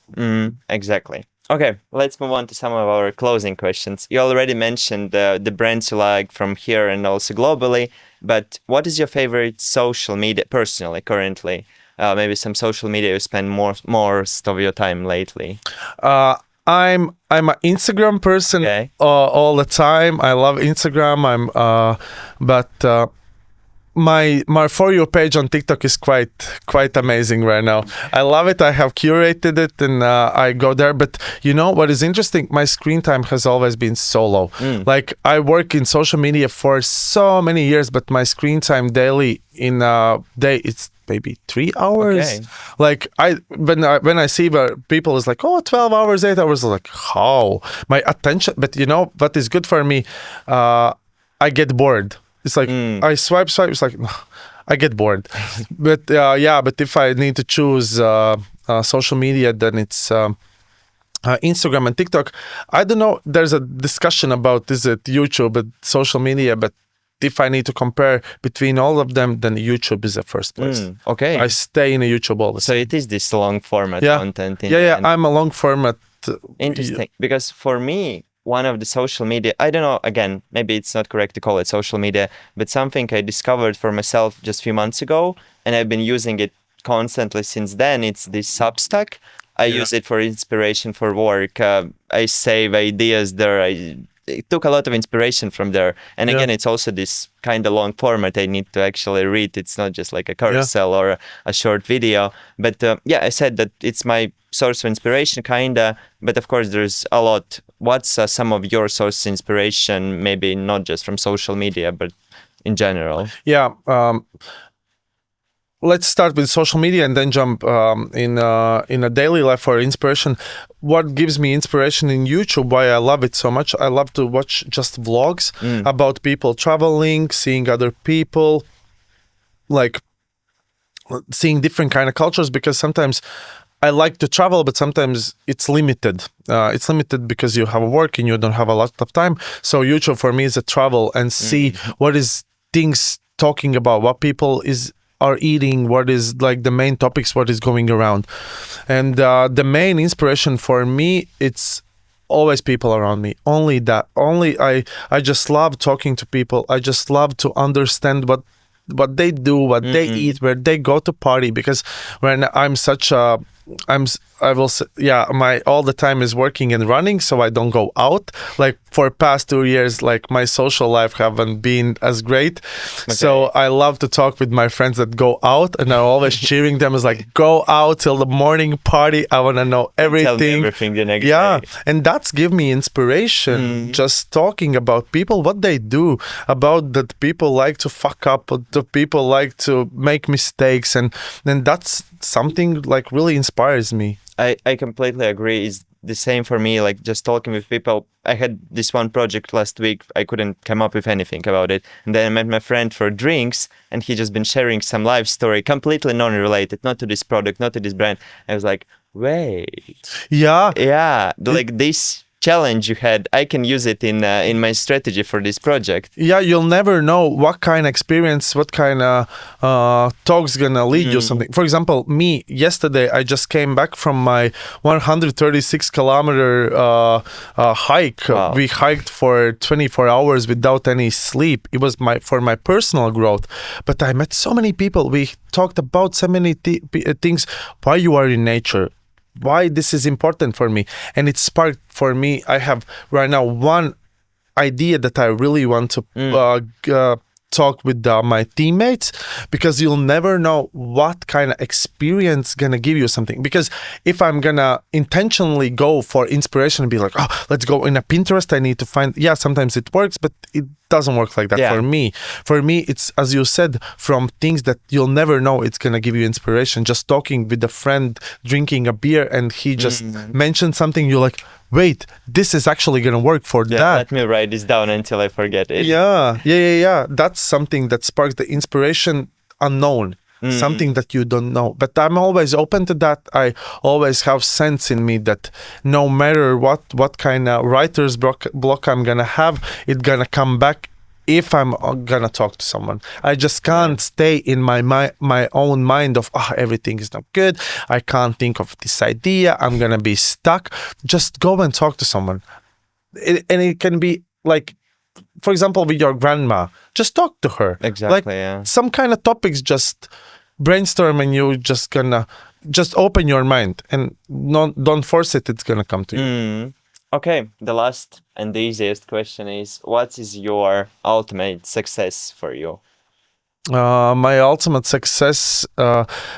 Exactly. Okay, let's move on to some of our closing questions. You already mentioned the brands you like from here and also globally, but what is your favorite social media personally, currently? Maybe some social media you spend most of your time lately. I'm an Instagram person all the time. I love Instagram. But my For You page on TikTok is quite amazing right now. I love it. I have curated it and I go there. But you know what is interesting? My screen time has always been so low. Like I work in social media for so many years, but my screen time daily in a day, it's maybe 3 hours. Okay. Like when I see where people is like, 12 hours, 8 hours, I'm like, how? My attention, but you know what is good for me? I get bored. It's like I swipe. It's like I get bored. But but if I need to choose social media, then it's Instagram and TikTok. I don't know. There's a discussion about is it YouTube and social media, but if I need to compare between all of them, then YouTube is the first place. Okay. I stay in a YouTube all the time. So it is this long format content. I'm a long format. Interesting. Because for me, one of the social media, I don't know, again, maybe it's not correct to call it social media, but something I discovered for myself just a few months ago, and I've been using it constantly since then. It's this Substack. I use it for inspiration for work. I save ideas there. I took a lot of inspiration from there. And again, it's also this kind of long format I need to actually read. It's not just like a carousel or a short video. But I said that it's my source of inspiration, kinda. But of course, there's a lot. What's some of your source of inspiration? Maybe not just from social media, but in general. Let's start with social media and then jump in a daily life for inspiration. What gives me inspiration in YouTube, why I love it so much, I love to watch just vlogs about people traveling, seeing other people, like seeing different kind of cultures, because sometimes I like to travel, but sometimes it's limited. It's limited because you have work and you don't have a lot of time. So YouTube for me is a travel and see what is things talking about, what people are eating, what is like the main topics, what is going around. And the main inspiration for me, it's always people around me. Only that. I just love talking to people. I just love to understand what they do, what they eat, where they go to party. Because when I'm such a I will say, my all the time is working and running, so I don't go out. Like for past 2 years, like my social life haven't been as great. Okay. So I love to talk with my friends that go out, and I'm always cheering them as like, go out till the morning party. I want to know everything. Tell me everything the next day. And that's give me inspiration. Just talking about people, what they do, about that people like to fuck up, the people like to make mistakes, and then that's something like really inspires me. I completely agree. It's the same for me, like just talking with people. I had this one project last week. I couldn't come up with anything about it. And then I met my friend for drinks, and he just been sharing some life story, completely non-related, not to this product, not to this brand. I was like, wait. Yeah. Yeah. Like this challenge you had, I can use it in my strategy for this project. Yeah, you'll never know what kind of experience, what kind of talk's gonna lead you something. For example, me, yesterday, I just came back from my 136 kilometer hike. Wow. We hiked for 24 hours without any sleep. It was for my personal growth. But I met so many people. We talked about so many things. Why you are in nature, why this is important for me, and it sparked for me. I have right now one idea that I really want to talk with my teammates, because you'll never know what kind of experience gonna give you something. Because if I'm gonna intentionally go for inspiration and be like, oh, let's go in a Pinterest, I need to find, sometimes it works, but it doesn't work like that for me. For me, it's, as you said, from things that you'll never know it's gonna give you inspiration. Just talking with a friend, drinking a beer, and he just mentioned something, you're like, wait, this is actually gonna work for that. Let me write this down until I forget it. Yeah. That's something that sparks the inspiration unknown. Something that you don't know. But I'm always open to that. I always have sense in me that no matter what kind of writer's block I'm gonna have, it's gonna come back if I'm gonna talk to someone. I just can't stay in my own mind of, everything is not good, I can't think of this idea, I'm gonna be stuck. Just go and talk to someone. And it can be like, for example, with your grandma, just talk to her. Exactly, some kind of topics, just brainstorm, and you just gonna just open your mind and don't force it, it's gonna come to you. Okay, the last and the easiest question is, what is your ultimate success for you? My ultimate success,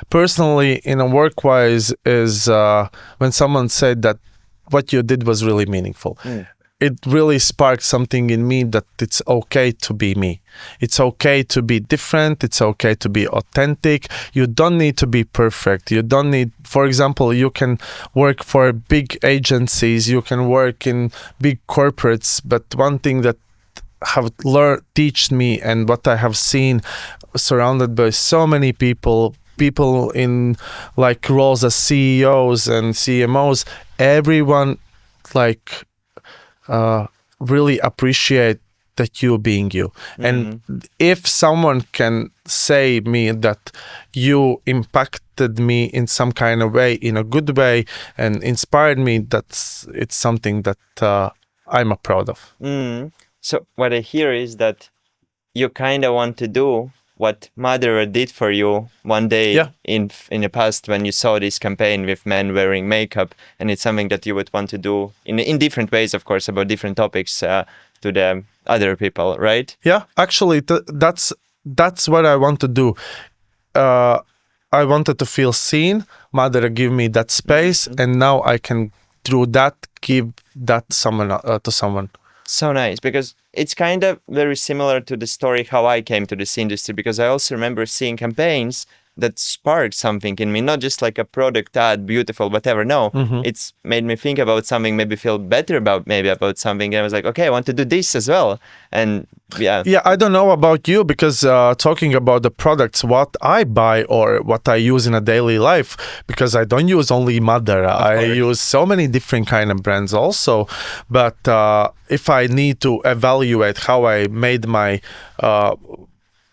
personally, in a work-wise, is when someone said that what you did was really meaningful. It really sparked something in me that it's okay to be me. It's okay to be different. It's okay to be authentic. You don't need to be perfect. You don't need, for example, you can work for big agencies, you can work in big corporates, but one thing that have teach me, and what I have seen surrounded by so many people in like roles as CEOs and CMOs, everyone like really appreciate that you being you. And if someone can say me that you impacted me in some kind of way, in a good way, and inspired me, it's something that I'm proud of. So what I hear is that you kind of want to do what MÁDARA did for you one day in the past, when you saw this campaign with men wearing makeup, and it's something that you would want to do in different ways, of course, about different topics to the other people, right? Yeah, actually, that's what I want to do. I wanted to feel seen. MÁDARA gave me that space, and now I can, through that, give that to someone. So nice, because it's kind of very similar to the story how I came to this industry, because I also remember seeing campaigns that sparked something in me, not just like a product ad, beautiful, whatever. No, it's made me think about something, maybe feel better about something. And I was like, okay, I want to do this as well. And yeah, I don't know about you, because talking about the products, what I buy or what I use in a daily life, because I don't use only MÁDARA, I use so many different kind of brands also. But if I need to evaluate how I made my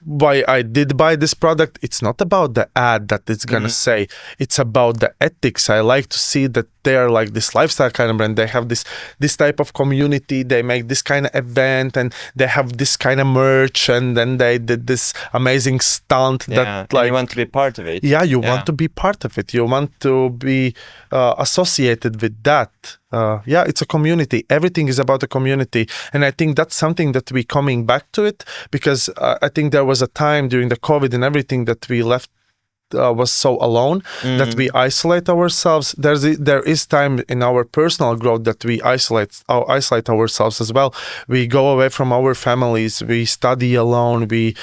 why I did buy this product, it's not about the ad that it's gonna say, it's about the ethics. I like to see that they are like this lifestyle kind of brand. They have this type of community, they make this kind of event, and they have this kind of merch, and then they did this amazing stunt that like, you want to be part of it. You want to be part of it, you want to be associated with that. It's a community. Everything is about a community, and I think that's something that we coming back to it, because I think there was a time during the COVID and everything that we left was so alone that we isolate ourselves. There is time in our personal growth that we isolate ourselves as well. We go away from our families, we study alone, we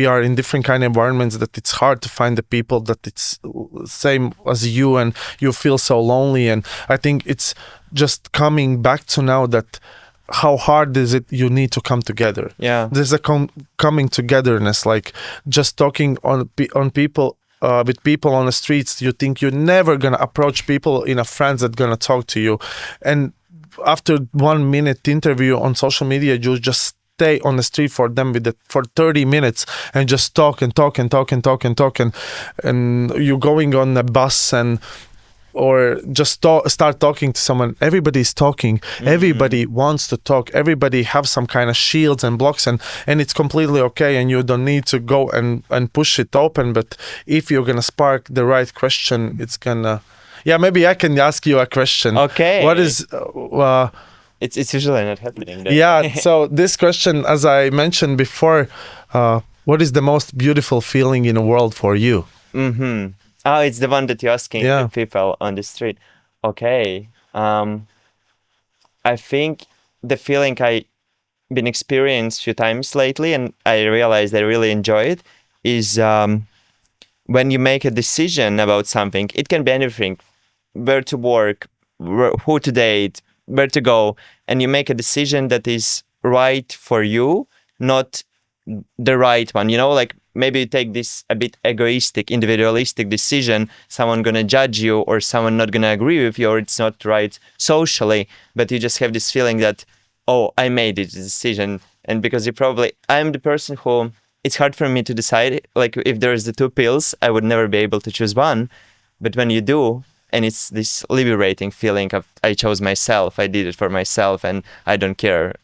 are in different kind of environments that it's hard to find the people that it's same as you, and you feel so lonely. And I think it's just coming back to now that how hard is it you need to come together. There's a coming togetherness, like just talking on people with people on the streets. You think you're never gonna approach people in a friends that gonna talk to you, and after 1 minute interview on social media, you just stay on the street for them for 30 minutes and just talk and you're going on a bus or just start talking to someone. Everybody's talking. Everybody wants to talk. Everybody have some kind of shields and blocks, and it's completely okay, and you don't need to go and push it open. But if you're gonna spark the right question, it's gonna maybe I can ask you a question. Okay. What is it's usually not happening then. yeah, so this question, as I mentioned before, what is the most beautiful feeling in the world for you? Oh, it's the one that you're asking people on the street. Okay. I think the feeling I been experienced a few times lately, and I realized I really enjoy it, is when you make a decision about something. It can be anything, where to work, who to date, where to go, and you make a decision that is right for you, not the right one. Like maybe you take this a bit egoistic, individualistic decision, someone gonna judge you or someone not gonna agree with you, or it's not right socially, but you just have this feeling that, oh, I made this decision. And because I'm the person who, it's hard for me to decide, like if there's the two pills, I would never be able to choose one. But when you do, and it's this liberating feeling of, I chose myself, I did it for myself, and I don't care